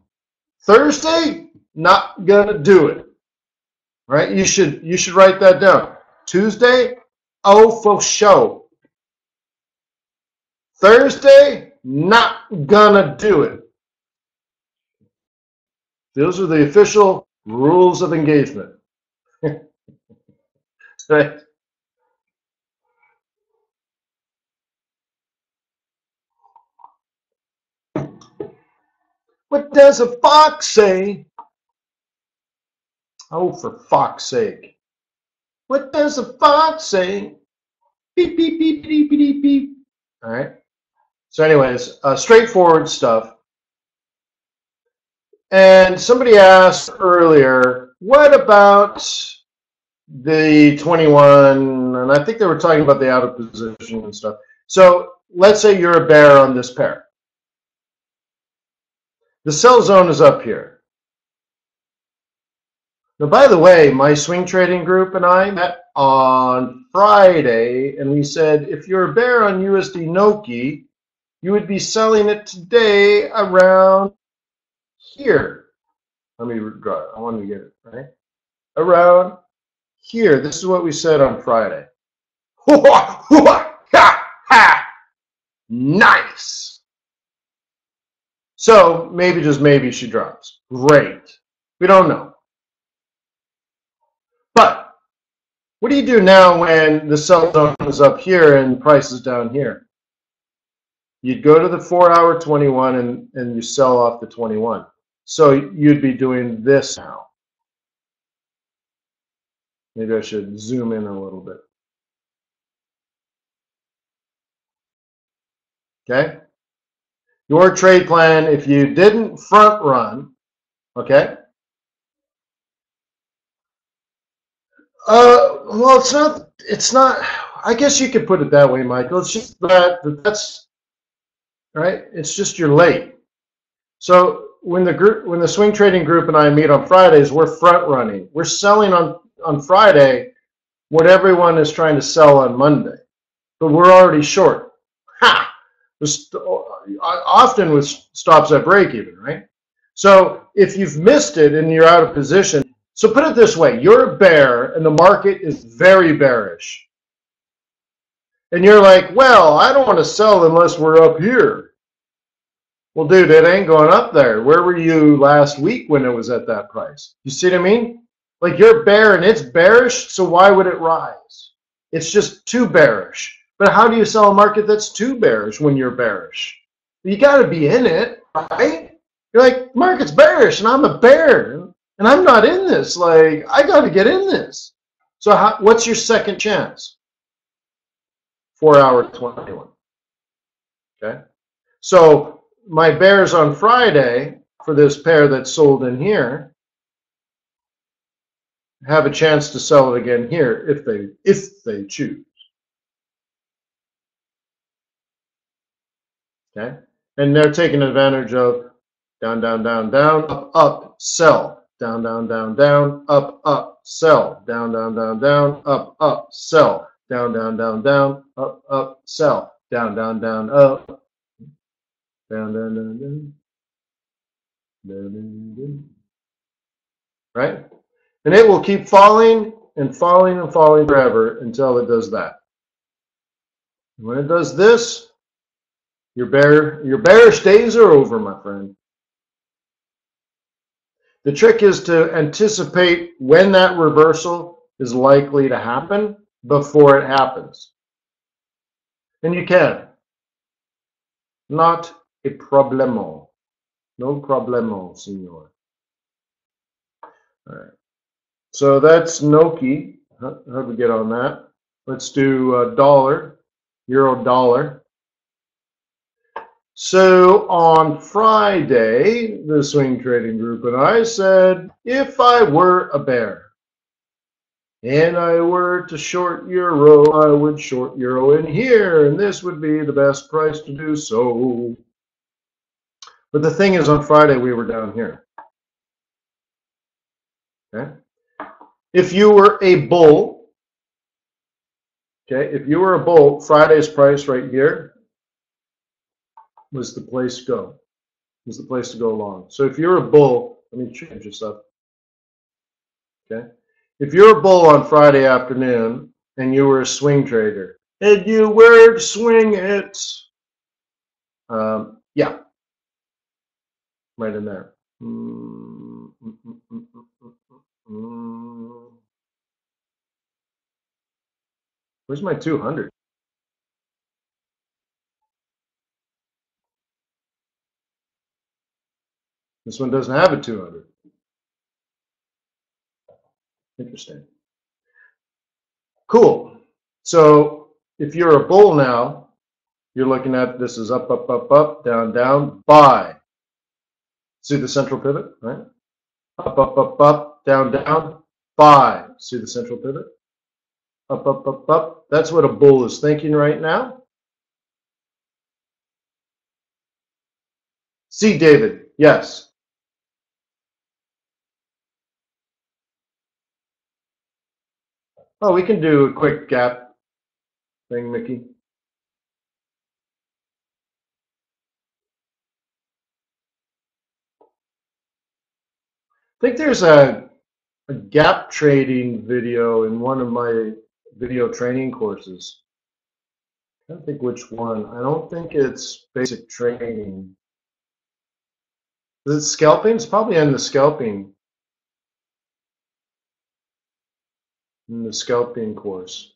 Thursday, not gonna do it, right? You should write that down. Tuesday, oh, for sure. Thursday, not gonna do it. Those are the official rules of engagement. Right? What does a fox say? Oh, for fox's sake. What does a fox say? Beep, beep, beep, beep, beep, beep. All right. So anyways, straightforward stuff. And somebody asked earlier, what about the 21? And I think they were talking about the out of position and stuff. So let's say you're a bear on this pair. The sell zone is up here. Now, by the way, my swing trading group and I met on Friday, and we said if you're a bear on USD Noki, you would be selling it today around here. Let me draw it. I want to get it, right? Around here. This is what we said on Friday. Nice. So maybe, just maybe, she drops. Great. We don't know. But what do you do now when the sell zone is up here and the price is down here? You'd go to the 4-hour 21 and you sell off the 21. So you'd be doing this now. Maybe I should zoom in a little bit. Okay? Your trade plan, if you didn't front run, okay, Well, it's not, I guess you could put it that way, Michael. It's just that's, right? It's just you're late. So when the swing trading group and I meet on Fridays, we're front running. We're selling on Friday what everyone is trying to sell on Monday, but we're already short. Ha! Often with stops at break even, right? So if you've missed it and you're out of position, so put it this way, you're a bear and the market is very bearish. And you're like, well, I don't want to sell unless we're up here. Well, dude, it ain't going up there. Where were you last week when it was at that price? You see what I mean? Like you're bear and it's bearish, so why would it rise? It's just too bearish. But how do you sell a market that's too bearish when you're bearish? You got to be in it, right? You're like, market's bearish and I'm a bear and I'm not in this. Like, I got to get in this. So what's your second chance? 4 hour 21. Okay. So my bears on Friday for this pair that's sold in here have a chance to sell it again here if they choose. Okay. And they're taking advantage of down, down, down, down, up, up, sell, down, down, down, down, up, sell, down, down, down, down, up, sell, down, down, down, down, up, sell, down, down, down, up, down, down, down, down, down, down, down. Right? And it will keep falling and falling and falling forever until it does that. When it does this, your bearish days are over, my friend. The trick is to anticipate when that reversal is likely to happen before it happens. And you can. Not a problemo. No problemo, senor. All right. So that's Noki. How do we get on that? Let's do dollar, euro dollar. So on Friday, the swing trading group and I said, if I were a bear and I were to short euro, I would short euro in here, and this would be the best price to do so. But the thing is, on Friday, we were down here. Okay? If you were a bull, okay, if you were a bull, Friday's price right here was the place to go. Was the place to go long. So if you're a bull, let me change this up. Okay? If you're a bull on Friday afternoon and you were a swing trader and you were to swing it, yeah, right in there. Where's my 200? This one doesn't have a 200. Interesting. Cool. So if you're a bull now, you're looking at this is up, up, up, up, down, down, buy. See the central pivot, right? Up, up, up, up, down, down, buy. See the central pivot? Up, up, up, up. That's what a bull is thinking right now. See, David, yes. Oh, we can do a quick gap thing, Mickey. I think there's a gap trading video in one of my video training courses. I don't think which one. I don't think it's basic training. Is it scalping? It's probably in the scalping. In the scalping course.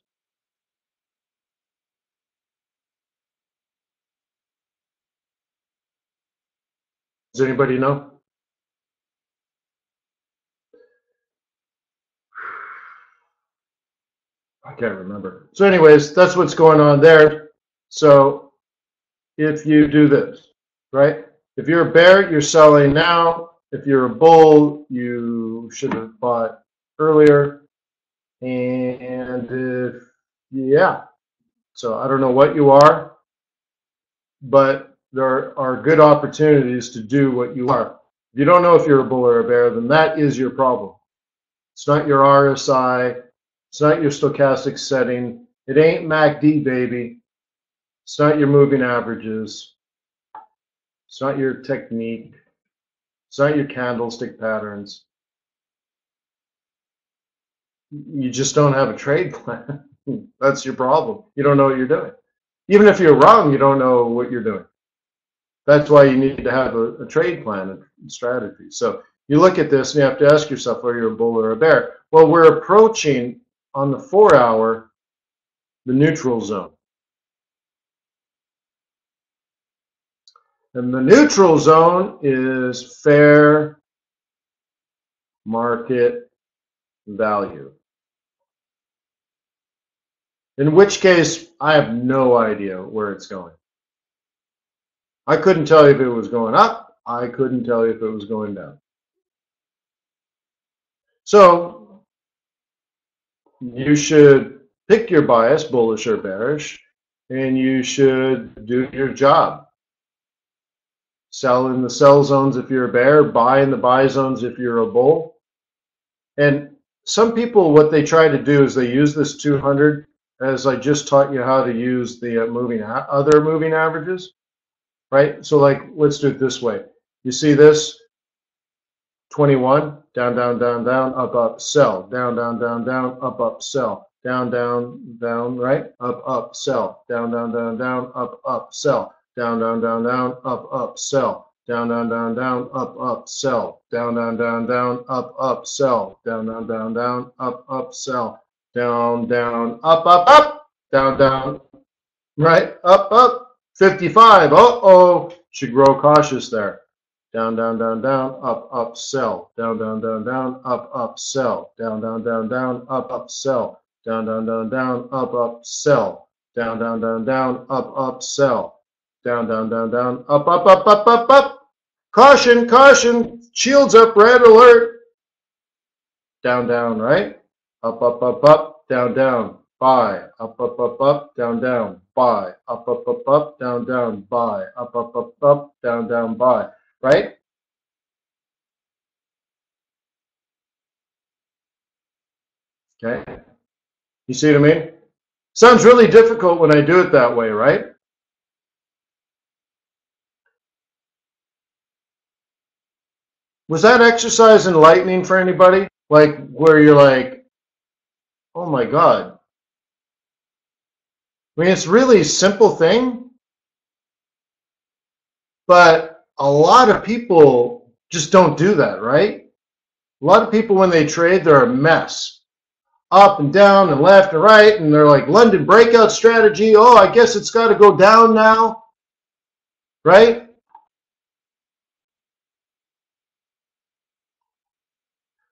Does anybody know? I can't remember. So anyways, that's what's going on there. So if you do this, right? If you're a bear, you're selling now. If you're a bull, you should have bought earlier. And Yeah. So I don't know what you are, but there are good opportunities to do what you are. If you don't know if you're a bull or a bear, then that is your problem. It's not your RSI. It's not your stochastic setting. It ain't MACD, baby. It's not your moving averages. It's not your technique. It's not your candlestick patterns. You just don't have a trade plan. That's your problem. You don't know what you're doing. Even if you're wrong, you don't know what you're doing. That's why you need to have a trade plan and strategy. So you look at this and you have to ask yourself whether you're a bull or a bear. Well, we're approaching on the 4-hour the neutral zone. And the neutral zone is fair market value. In which case, I have no idea where it's going. I couldn't tell you if it was going up. I couldn't tell you if it was going down. So you should pick your bias, bullish or bearish, and you should do your job. Sell in the sell zones if you're a bear, buy in the buy zones if you're a bull. And some people, what they try to do is they use this 200, as I just taught you how to use the other moving averages, right? So like, let's do it this way. You see this? 21, down, down, down, down, up, up, sell, down, down, down, down, up, up, sell, down, down, down, right, up, sell, down, down, down, down, up, sell, down, down, down, down, up, sell, down, down, down, down, up, sell, down, down, down, down, up, sell, down, down, down, down, up, sell, down, down, up, down, down, right, up, 55, uh-oh, should grow cautious there. Down, down, down, down, up, sell. Down, down, down, down, up, sell. Down, down, down, down, up, sell. Down, down, down, down, up, sell. Down, down, down, down, up, sell. Down, down, down, down, up. Caution, caution, shields up, red alert. Down, down, right? Up, down, down, buy. Up, down, down, buy. Up, down, down, buy. Up, down, down, buy. Right? Okay. You see what I mean? Sounds really difficult when I do it that way, right? Was that exercise enlightening for anybody? Like where you're like, oh my God. I mean, it's really a simple thing, but a lot of people just don't do that, right? A lot of people, when they trade, they're a mess. Up and down and left and right, and they're like, London breakout strategy. Oh, I guess it's got to go down now, right?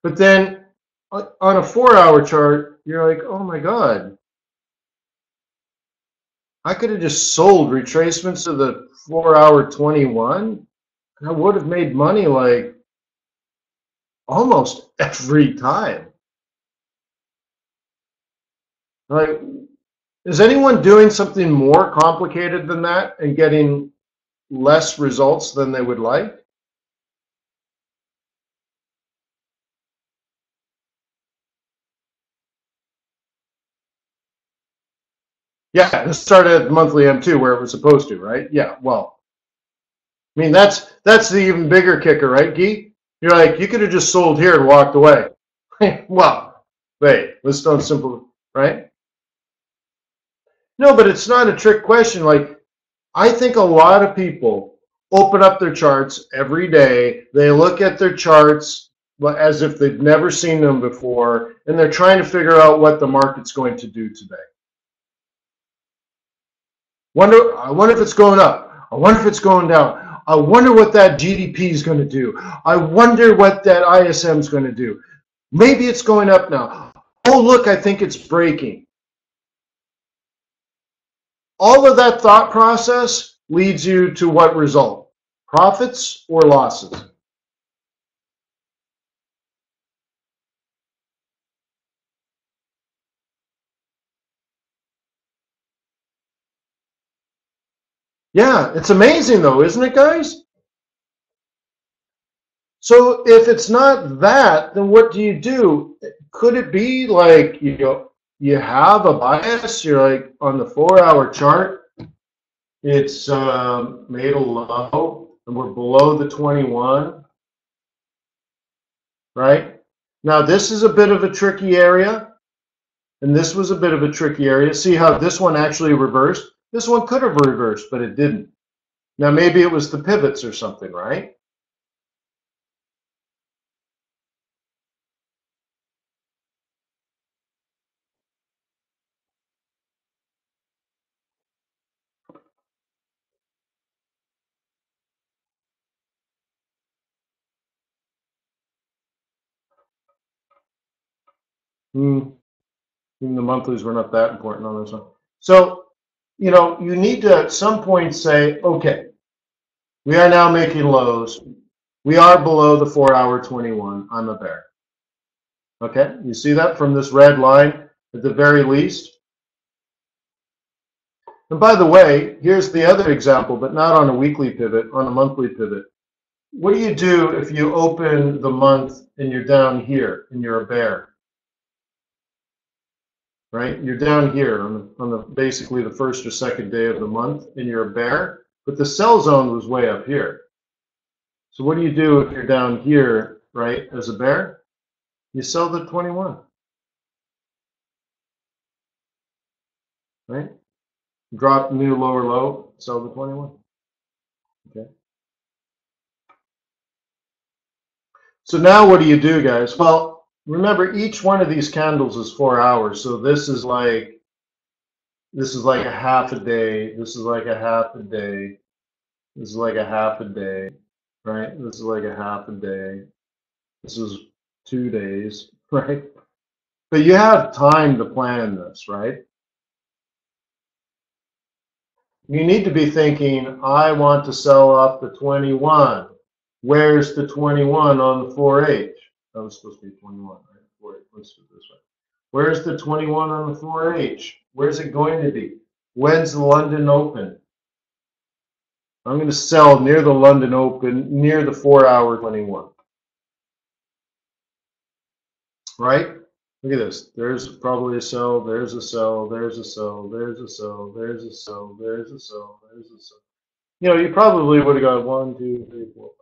But then on a 4-hour chart, you're like, oh my God, I could have just sold retracements of the 4-hour 21, and I would have made money like almost every time. Like, is anyone doing something more complicated than that and getting less results than they would like? Yeah, it started at monthly M2 where it was supposed to, right? Yeah, well, I mean, that's the even bigger kicker, right, Guy? You're like, you could have just sold here and walked away. Well, wait, let's don't simple, right? No, but it's not a trick question. Like, I think a lot of people open up their charts every day. They look at their charts as if they've never seen them before, and they're trying to figure out what the market's going to do today. I wonder if it's going up. I wonder if it's going down. I wonder what that GDP is going to do. I wonder what that ISM is going to do. Maybe it's going up now. Oh, look, I think it's breaking. All of that thought process leads you to what result? Profits or losses? Yeah, it's amazing though, isn't it, guys? So if it's not that, then what do you do? Could it be like you have a bias? You're like on the 4-hour chart, it's made a low, and we're below the 21, right? Now this is a bit of a tricky area, and this was a bit of a tricky area. See how this one actually reversed? This one could have reversed, but it didn't. Now maybe it was the pivots or something, right? Hmm. Even the monthlies were not that important on this one. So, you need to at some point say, okay, we are now making lows. We are below the 4-hour 21. I'm a bear. Okay, you see that from this red line at the very least? And by the way, here's the other example, but not on a weekly pivot, on a monthly pivot. What do you do if you open the month and you're down here and you're a bear? Right? You're down here on the basically the first or second day of the month, and you're a bear, but the sell zone was way up here. So what do you do if you're down here, right, as a bear? You sell the 21, right? Drop new lower low, sell the 21. Okay. So now what do you do, guys? Well, remember each one of these candles is 4 hours, so this is like a half a day. This is like a half a day. This is like a half a day, right? This is like a half a day. This is 2 days, right? But you have time to plan this, right? You need to be thinking, I want to sell off the 21. Where's the 21 on the 4H? That was supposed to be 21, right? 4H. Let's do it this way. Where's the 21 on the 4H? Where's it going to be? When's the London Open? I'm going to sell near the London Open, near the 4-hour 21. Right? Look at this. There's probably a sell, there's a sell, there's a sell, there's a sell, there's a sell, there's a sell, there's a sell. You probably would have got 1, 2, 3, 4, 5.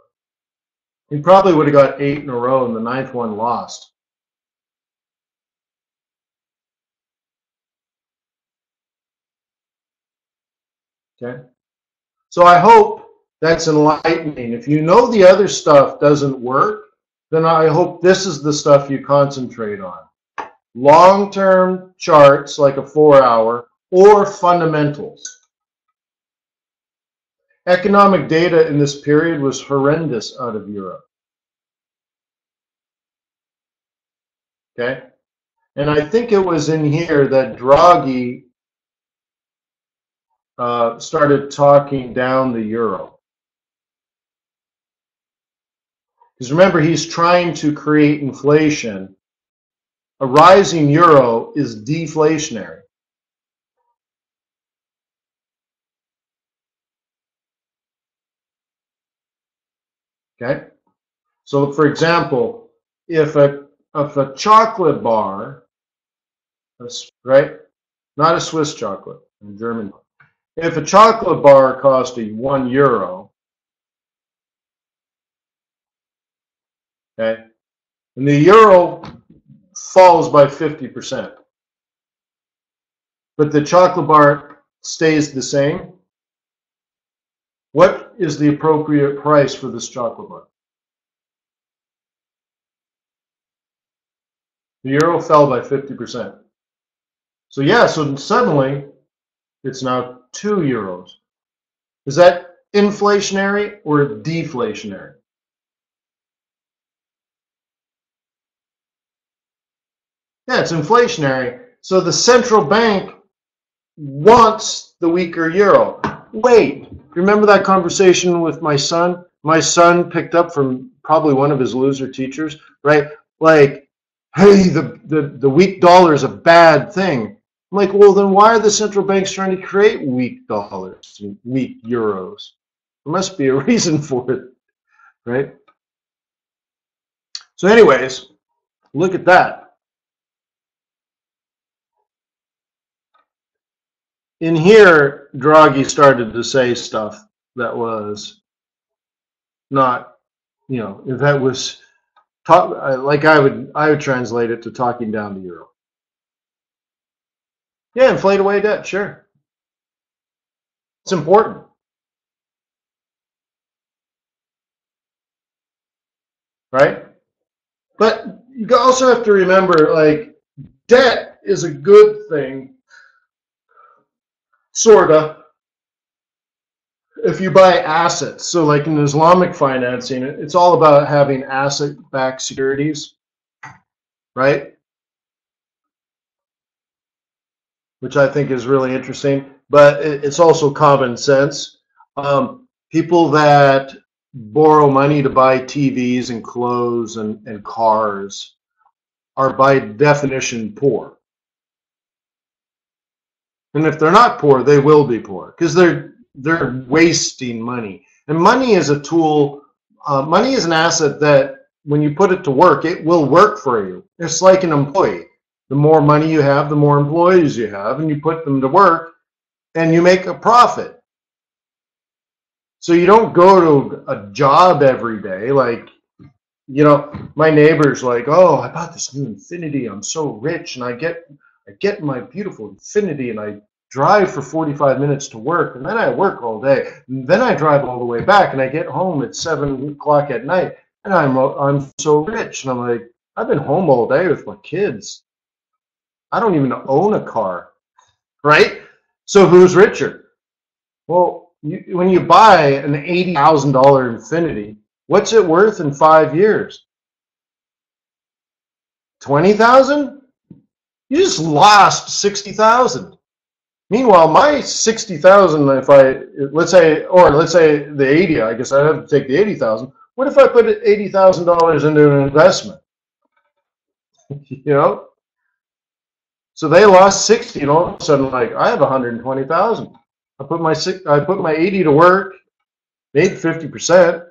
You probably would have got 8 in a row, and the 9th one lost. Okay? So I hope that's enlightening. If you know the other stuff doesn't work, then I hope this is the stuff you concentrate on. Long-term charts like a 4-hour or fundamentals. Economic data in this period was horrendous out of Europe. Okay? And I think it was in here that Draghi started talking down the euro. Because remember, he's trying to create inflation. A rising euro is deflationary. Okay? So, for example, if a chocolate bar, right? Not a Swiss chocolate, a German one. If a chocolate bar cost €1, okay, and the euro falls by 50%, but the chocolate bar stays the same, what is the appropriate price for this chocolate bar? The euro fell by 50%. So yeah, so suddenly it's now €2. Is that inflationary or deflationary? Yeah, it's inflationary. So the central bank wants the weaker euro. Wait, remember that conversation with my son? My son picked up from probably one of his loser teachers, right? Like, hey, the weak dollar is a bad thing. I'm like, well, then why are the central banks trying to create weak dollars, weak euros? There must be a reason for it, right? So anyways, look at that. In here, Draghi started to say stuff that was not, if that was like I would translate it to talking down the euro. Yeah, inflate away debt, sure. It's important. Right? But you also have to remember, like, debt is a good thing, sorta, if you buy assets. So like in Islamic financing, it's all about having asset-backed securities, right? Which I think is really interesting, but it's also common sense. People that borrow money to buy TVs and clothes and cars are by definition poor. And if they're not poor, they will be poor because they're wasting money. And money is a tool. Money is an asset that when you put it to work, it will work for you. It's like an employee. The more money you have, the more employees you have, and you put them to work and you make a profit. So you don't go to a job every day. Like, my neighbor's like, oh, I bought this new Infinity. I'm so rich. And I get my beautiful Infinity and I drive for 45 minutes to work. And then I work all day. And then I drive all the way back and I get home at 7 o'clock at night. And I'm so rich. And I'm like, I've been home all day with my kids. I don't even own a car, right? So who's richer? Well, when you buy an $80,000 Infinity, what's it worth in 5 years? 20,000? You just lost 60,000. Meanwhile, my 60,000, let's say the 80, I guess I'd have to take the 80,000. What if I put $80,000 into an investment? So they lost 60, and all of a sudden, like, I have 120,000. I put my 80 to work, made 50%.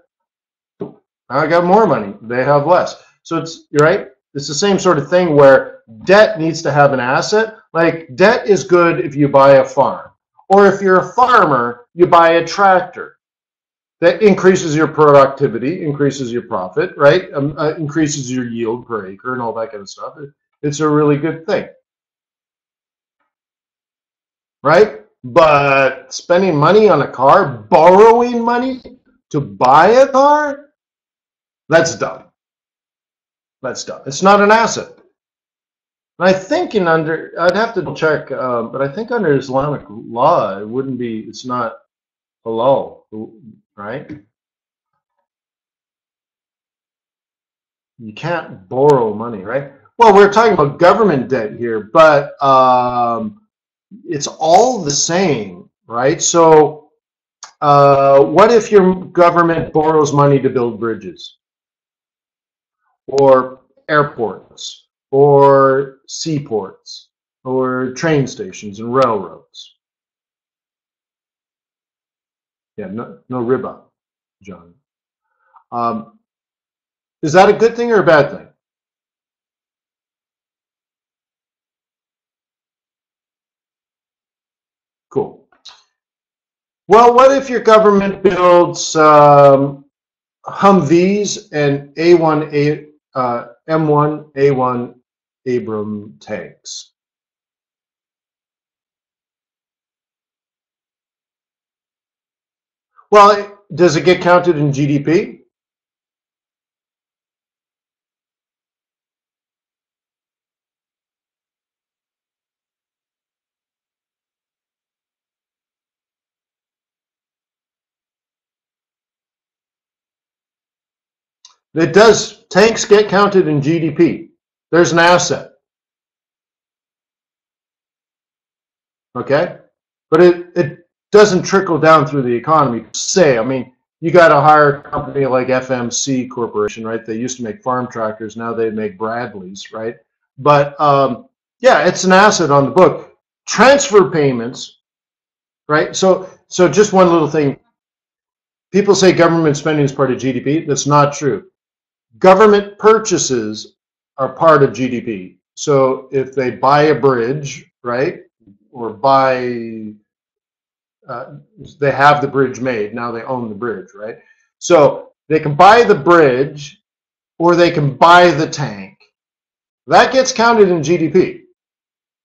I got more money. They have less. So you're right. It's the same sort of thing where debt needs to have an asset. Like, debt is good if you buy a farm, or if you're a farmer, you buy a tractor. That increases your productivity, increases your profit, right? Increases your yield per acre and all that kind of stuff. It's a really good thing, right? But spending money on a car, borrowing money to buy a car, that's dumb. That's dumb. It's not an asset. And I think I'd have to check, but I think under Islamic law, it's not halal, right? You can't borrow money, right? Well, we're talking about government debt here, but it's all the same, right? So what if your government borrows money to build bridges or airports or seaports or train stations and railroads? Yeah, no riba, John. Is that a good thing or a bad thing? Cool. Well, what if your government builds Humvees and M1 A1 Abram tanks? Well, does it get counted in GDP? It does. Tanks get counted in GDP. There's an asset. Okay? But it doesn't trickle down through the economy. I mean, you got to hire a company like FMC Corporation, right? They used to make farm tractors. Now they make Bradleys, right? But yeah, it's an asset on the book. Transfer payments, right? So just one little thing. People say government spending is part of GDP. That's not true. Government purchases are part of GDP. So if they buy a bridge, right, or buy, they have the bridge made, now they own the bridge, right? So they can buy the bridge or they can buy the tank. That gets counted in GDP.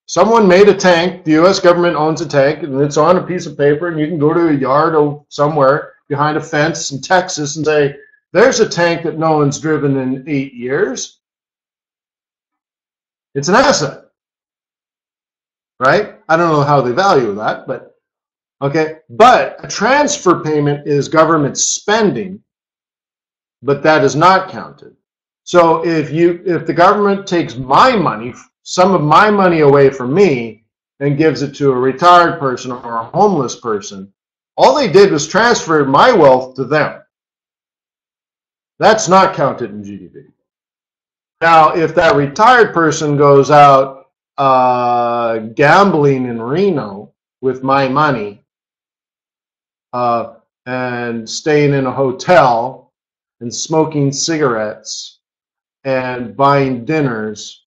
Someone made a tank, the US government owns a tank, and it's on a piece of paper, and you can go to a yard or somewhere behind a fence in Texas and say, there's a tank that no one's driven in 8 years. It's an asset, right? I don't know how they value that, but okay. But a transfer payment is government spending, but that is not counted. So if the government takes my money, some of my money away from me and gives it to a retired person or a homeless person, all they did was transfer my wealth to them. That's not counted in GDP. Now, if that retired person goes out gambling in Reno with my money and staying in a hotel and smoking cigarettes and buying dinners,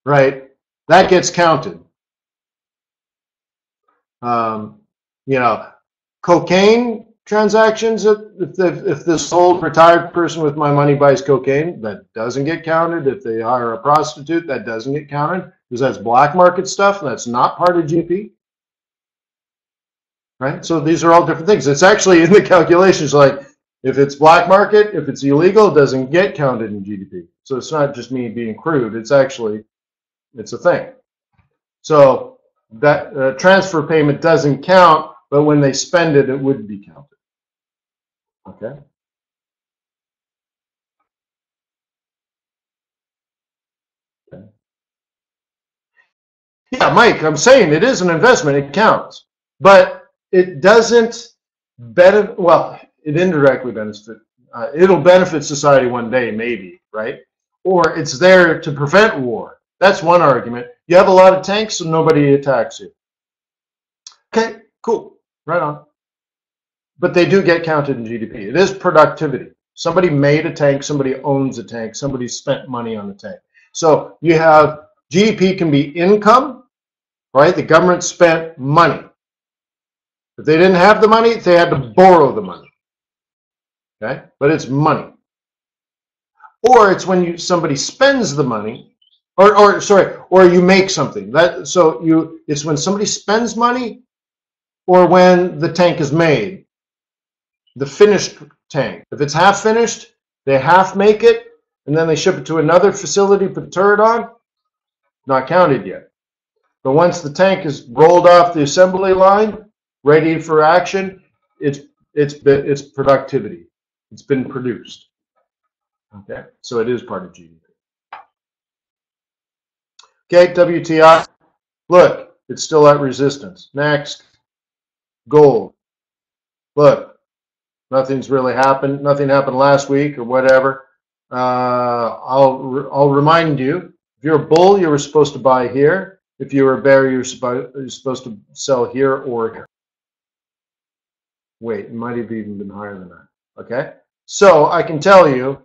right, that gets counted. Cocaine transactions, if this old retired person with my money buys cocaine, that doesn't get counted. If they hire a prostitute, that doesn't get counted because that's black market stuff. That's not part of GDP, right? So these are all different things. It's actually in the calculations, like if it's black market, if it's illegal, it doesn't get counted in GDP. So it's not just me being crude. It's actually, it's a thing. So that transfer payment doesn't count, but when they spend it, it would be counted. Okay. Okay. Yeah, Mike, I'm saying it is an investment. It counts, but it doesn't benefit. Well, it indirectly benefits. It'll benefit society one day, maybe, right? Or it's there to prevent war. That's one argument. You have a lot of tanks, so nobody attacks you. Okay, cool, right on. But they do get counted in GDP. It is productivity. Somebody made a tank, somebody owns a tank, somebody spent money on the tank. So you have GDP can be income, right? The government spent money. If they didn't have the money, they had to borrow the money. Okay? But it's money. Or it's when somebody spends the money, or you make something. It's when somebody spends money or when the tank is made. The finished tank. If it's half finished, they half make it, and then they ship it to another facility, put a turret on, not counted yet. But once the tank is rolled off the assembly line, ready for action, it's productivity. It's been produced. Okay, so it is part of GDP. Okay, WTI. Look, it's still at resistance. Next, gold. Look, nothing's really happened. Nothing happened last week or whatever. I'll remind you, if you're a bull, you were supposed to buy here. If you were a bear, you're supposed to sell here or here. Wait, it might have even been higher than that. Okay? So I can tell you,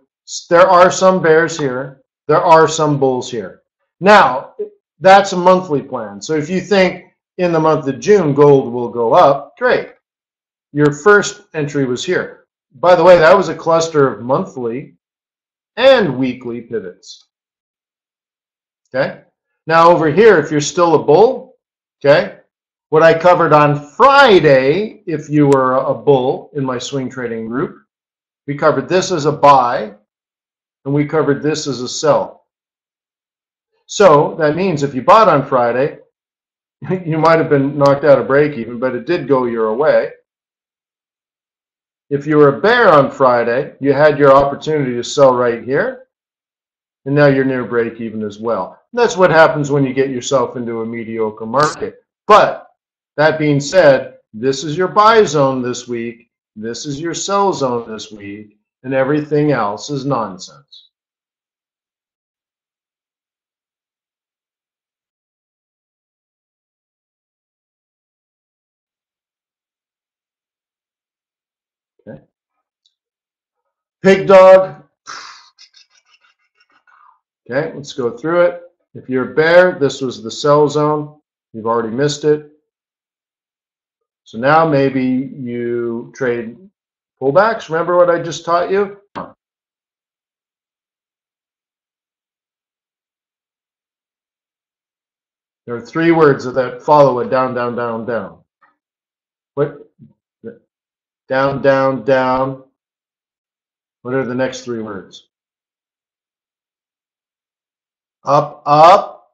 there are some bears here. There are some bulls here. Now, that's a monthly plan. So if you think in the month of June, gold will go up, great. Your first entry was here. By the way, that was a cluster of monthly and weekly pivots. Okay? Now over here, if you're still a bull, okay, what I covered on Friday, if you were a bull in my swing trading group, we covered this as a buy, and we covered this as a sell. So that means if you bought on Friday, you might have been knocked out of break even, but it did go your way. If you were a bear on Friday, you had your opportunity to sell right here, and now you're near break even as well. And that's what happens when you get yourself into a mediocre market. But that being said, this is your buy zone this week, this is your sell zone this week, and everything else is nonsense. Okay. Pig dog. Okay, let's go through it. If you're a bear, this was the sell zone. You've already missed it. So now maybe you trade pullbacks. Remember what I just taught you? There are three words that follow it: down, down, down, down. What? Down, down, down. What are the next three words? Up, up.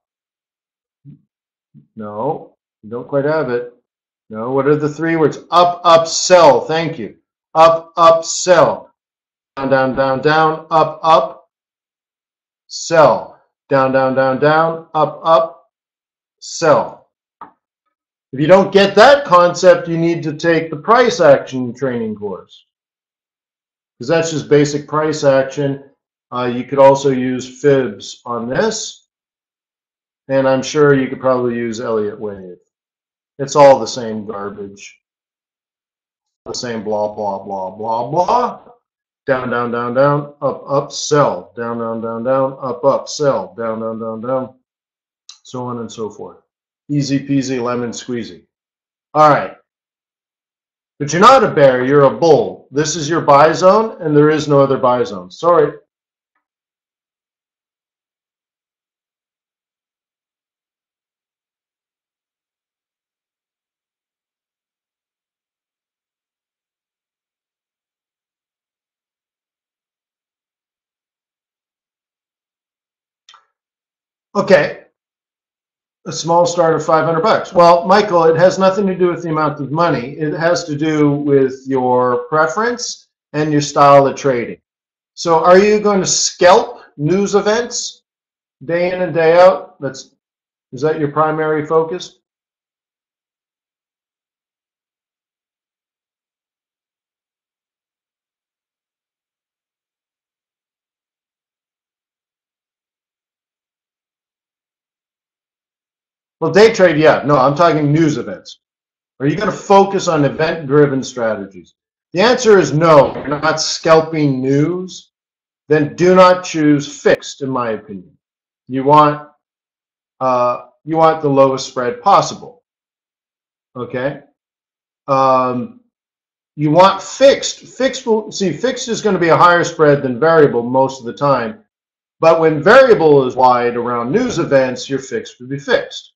No, you don't quite have it. No, what are the three words? Up, up, sell. Thank you. Up, up, sell. Down, down, down, down. Up, up, sell. Down, down, down, down. Up, up, sell. If you don't get that concept, you need to take the price action training course, because that's just basic price action. You could also use fibs on this, and I'm sure you could probably use Elliott wave. It's all the same garbage, the same blah, blah, blah, blah, blah. Down, down, down, down, up, up, sell. Down, down, down, down, up, up, sell. Down, down, down, down, so on and so forth. Easy peasy lemon squeezy. All right. But you're not a bear, you're a bull. This is your buy zone, and there is no other buy zone. Sorry. Okay. A small start of 500 bucks. Well, Michael, it has nothing to do with the amount of money. It has to do with your preference and your style of trading. So are you going to scalp news events day in and day out? Is that your primary focus? Well, day trade, yeah. No, I'm talking news events. Are you going to focus on event-driven strategies? The answer is no. You're not scalping news. Then do not choose fixed, in my opinion. You want the lowest spread possible. Okay. You want fixed. Fixed is going to be a higher spread than variable most of the time. But when variable is wide around news events, your fixed would be fixed.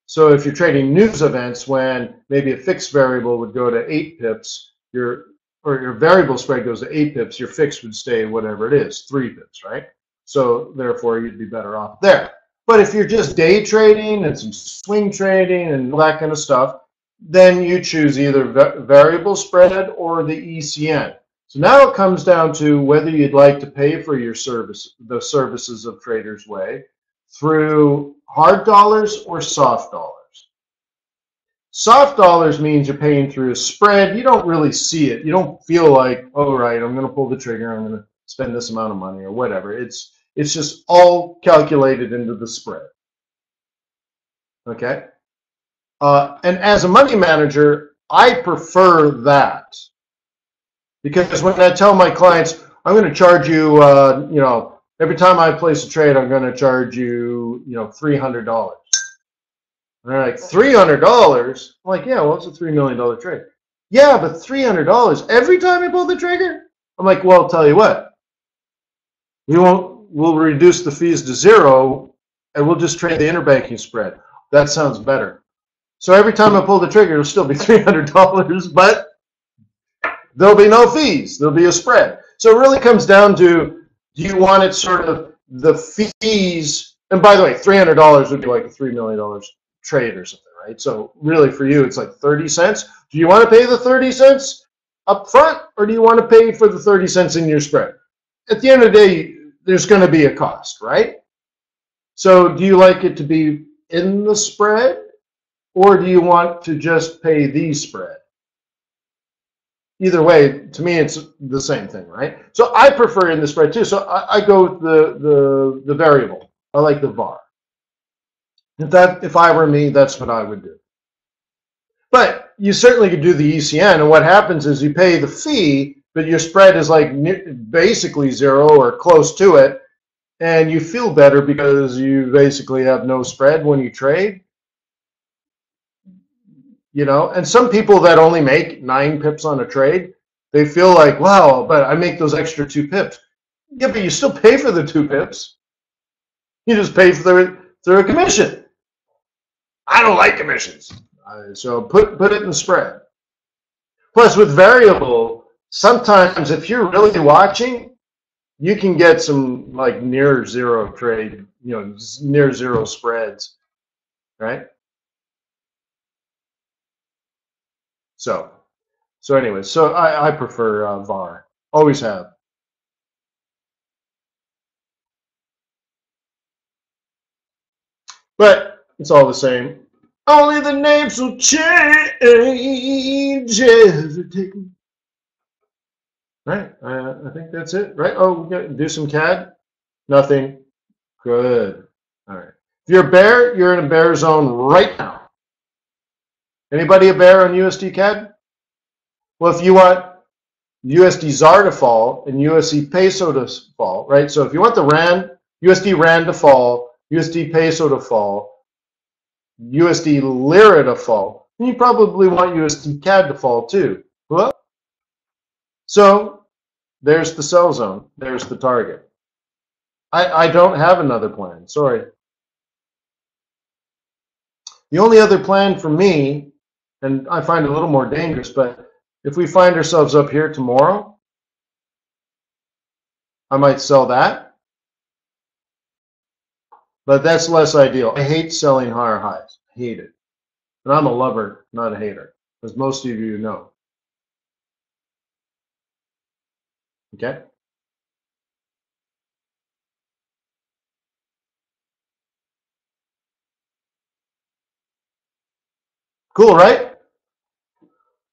So if you're trading news events when maybe a fixed variable would go to 8 pips, your variable spread goes to 8 pips, your fixed would stay whatever it is, 3 pips, right? So therefore you'd be better off there. But if you're just day trading and some swing trading and all that kind of stuff, then you choose either variable spread or the ECN. So now it comes down to whether you'd like to pay for your service, the services of TradersWay, through hard dollars or soft dollars. Soft dollars means you're paying through a spread. You don't really see it. You don't feel like, oh, right, I'm going to pull the trigger, I'm going to spend this amount of money or whatever. It's just all calculated into the spread. Okay? And as a money manager, I prefer that. Because when I tell my clients, I'm going to charge you, every time I place a trade, I'm going to charge you, $300. And they're like, $300? I'm like, yeah, well, it's a $3 million trade. Yeah, but $300 every time you pull the trigger? I'm like, well, I'll tell you what. We'll reduce the fees to 0, and we'll just trade the interbanking spread. That sounds better. So every time I pull the trigger, it'll still be $300, but there'll be no fees. There'll be a spread. So it really comes down to, do you want it sort of the fees? And by the way, $300 would be like a $3 million trade or something, right? So really for you, it's like 30 cents. Do you want to pay the 30 cents up front, or do you want to pay for the 30 cents in your spread? At the end of the day, there's going to be a cost, right? So do you like it to be in the spread, or do you want to just pay the spread? Either way, to me, it's the same thing, right? So I prefer in the spread too. So I go with the variable. I like the VAR. If I were me, that's what I would do. But you certainly could do the ECN, and what happens is you pay the fee, but your spread is like basically zero or close to it, and you feel better because you basically have no spread when you trade. You know, and some people that only make 9 pips on a trade, they feel like, wow, but I make those extra 2 pips. Yeah, but you still pay for the 2 pips. You just pay for a commission. I don't like commissions. So put it in the spread. Plus with variable, sometimes if you're really watching, you can get some like near zero trade, you know, near zero spreads, right? So anyway, so I prefer VAR. Always have. But it's all the same. Only the names will change every day. Right, I think that's it, right? Oh, we got to do some CAD? Nothing. Good. All right. If you're a bear, you're in a bear zone right now. Anybody a bear on USD CAD? Well, if you want USD ZAR to fall and USD peso to fall, right? So if you want the Rand, USD Rand to fall, USD peso to fall, USD lira to fall, then you probably want USD CAD to fall too. Well, so there's the sell zone. There's the target. I don't have another plan. Sorry. The only other plan for me, and I find it a little more dangerous, but if we find ourselves up here tomorrow, I might sell that. But that's less ideal. I hate selling higher highs. I hate it. And I'm a lover, not a hater, as most of you know. Okay? Cool, right?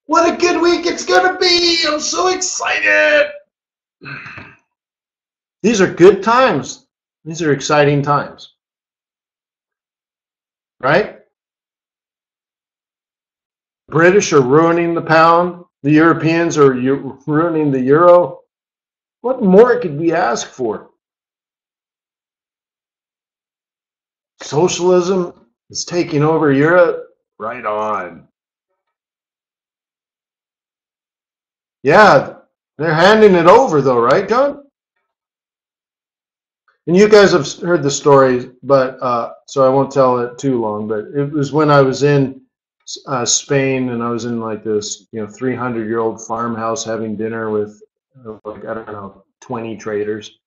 What a good week it's going to be. I'm so excited. These are good times. These are exciting times. Right? British are ruining the pound. The Europeans are ruining the euro. What more could we ask for? Socialism is taking over Europe. Right on. Yeah, they're handing it over though, right, John? And you guys have heard the story, but so I won't tell it too long. But it was when I was in Spain, and I was in like this, 300-year-old farmhouse having dinner with like, I don't know, 20 traders.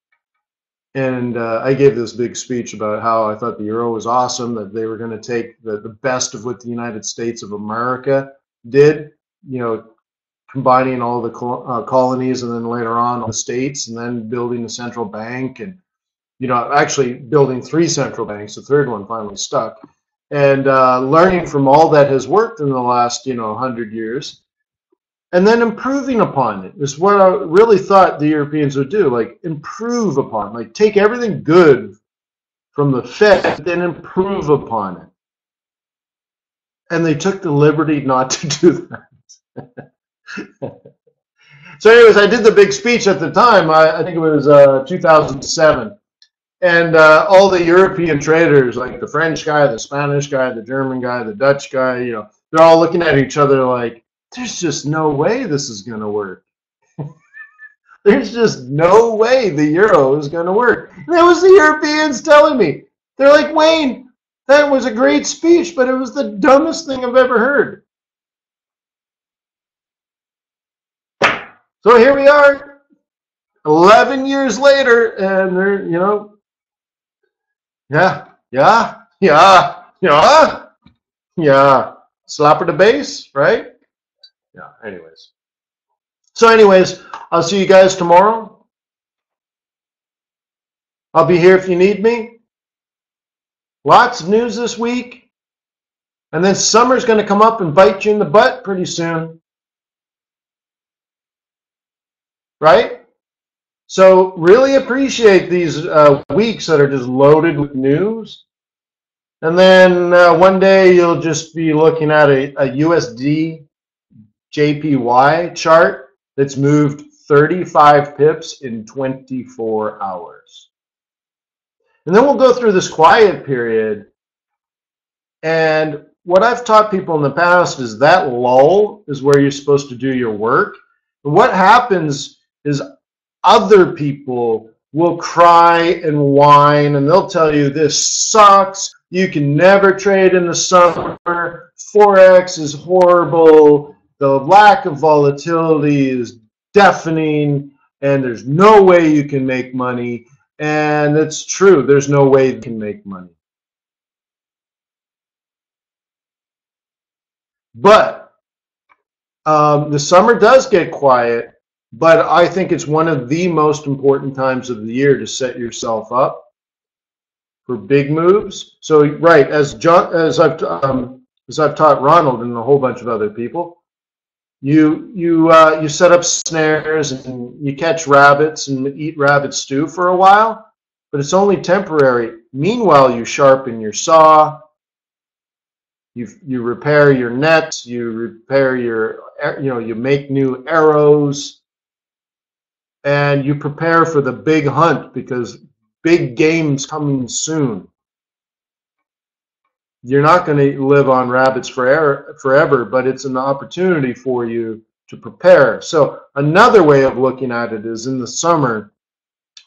And I gave this big speech about how I thought the euro was awesome, that they were going to take the best of what the United States of America did, combining all the colonies, and then later on the states, and then building a central bank, and actually building 3 central banks. The third one finally stuck, and learning from all that has worked in the last 100 years, and then improving upon it is what I really thought the Europeans would do. Like improve upon, like take everything good from the Fed, then improve upon it. And they took the liberty not to do that. So anyways, I did the big speech at the time. I think it was 2007. And all the European traders, like the French guy, the Spanish guy, the German guy, the Dutch guy, they're all looking at each other like, there's just no way this is going to work. There's just no way the euro is going to work. And that was the Europeans telling me. They're like, Wayne, that was a great speech, but it was the dumbest thing I've ever heard. So here we are, 11 years later, and they're, yeah. Slap at the base, right? Yeah, anyways. So anyways, I'll see you guys tomorrow. I'll be here if you need me. Lots of news this week. And then summer's going to come up and bite you in the butt pretty soon. Right? So really appreciate these weeks that are just loaded with news. And then one day you'll just be looking at a USD JPY chart that's moved 35 pips in 24 hours. And then we'll go through this quiet period. And what I've taught people in the past is that lull is where you're supposed to do your work. And what happens is other people will cry and whine, and they'll tell you this sucks. You can never trade in the summer. Forex is horrible. The lack of volatility is deafening, and there's no way you can make money. And it's true. There's no way you can make money. But the summer does get quiet, but I think it's one of the most important times of the year to set yourself up for big moves. So, right, as I've taught Ronald and a whole bunch of other people, you set up snares and you catch rabbits and eat rabbit stew for a while, but it's only temporary. Meanwhile, you sharpen your saw. You repair your nets, you repair your, you make new arrows, and you prepare for the big hunt because big game's coming soon. You're not going to live on rabbits forever, but it's an opportunity for you to prepare. So another way of looking at it is in the summer,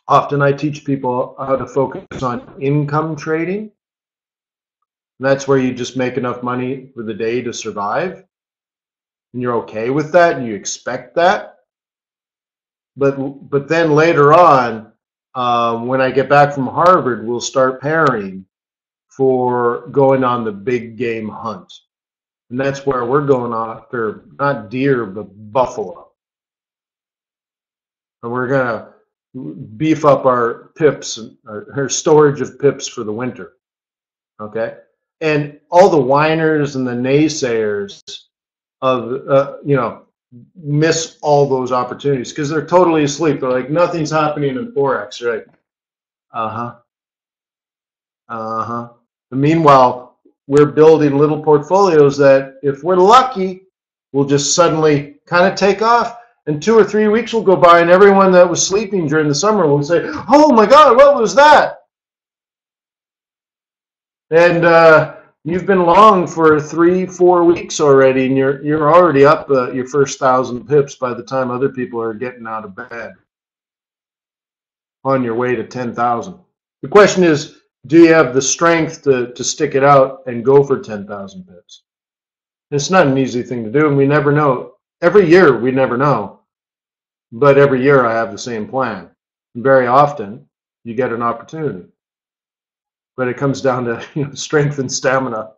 often I teach people how to focus on income trading. And that's where you just make enough money for the day to survive. And you're okay with that and you expect that. But then later on, when I get back from Harvard, we'll start pairing for going on the big game hunt. And that's where we're going after, not deer, but buffalo. And we're going to beef up our pips, our storage of pips for the winter. Okay? And all the whiners and the naysayers of, miss all those opportunities because they're totally asleep. They're like, nothing's happening in Forex, right? And meanwhile, we're building little portfolios that, if we're lucky, will just suddenly kind of take off. And 2 or 3 weeks will go by, and everyone that was sleeping during the summer will say, "Oh my God, what was that?" And you've been long for 3-4 weeks already, and you're already up your first 1,000 pips by the time other people are getting out of bed on your way to 10,000. The question is, do you have the strength to stick it out and go for 10,000 pips? It's not an easy thing to do, and we never know. Every year we never know, but every year I have the same plan. And very often you get an opportunity. But it comes down to strength and stamina.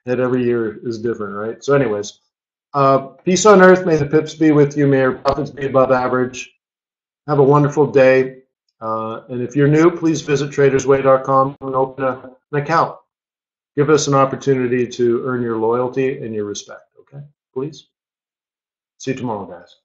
That every year is different, right? So anyways, peace on earth. May the pips be with you. May your profits be above average. Have a wonderful day. And if you're new, please visit TradersWay.com and open an account. Give us an opportunity to earn your loyalty and your respect, okay? Please. See you tomorrow, guys.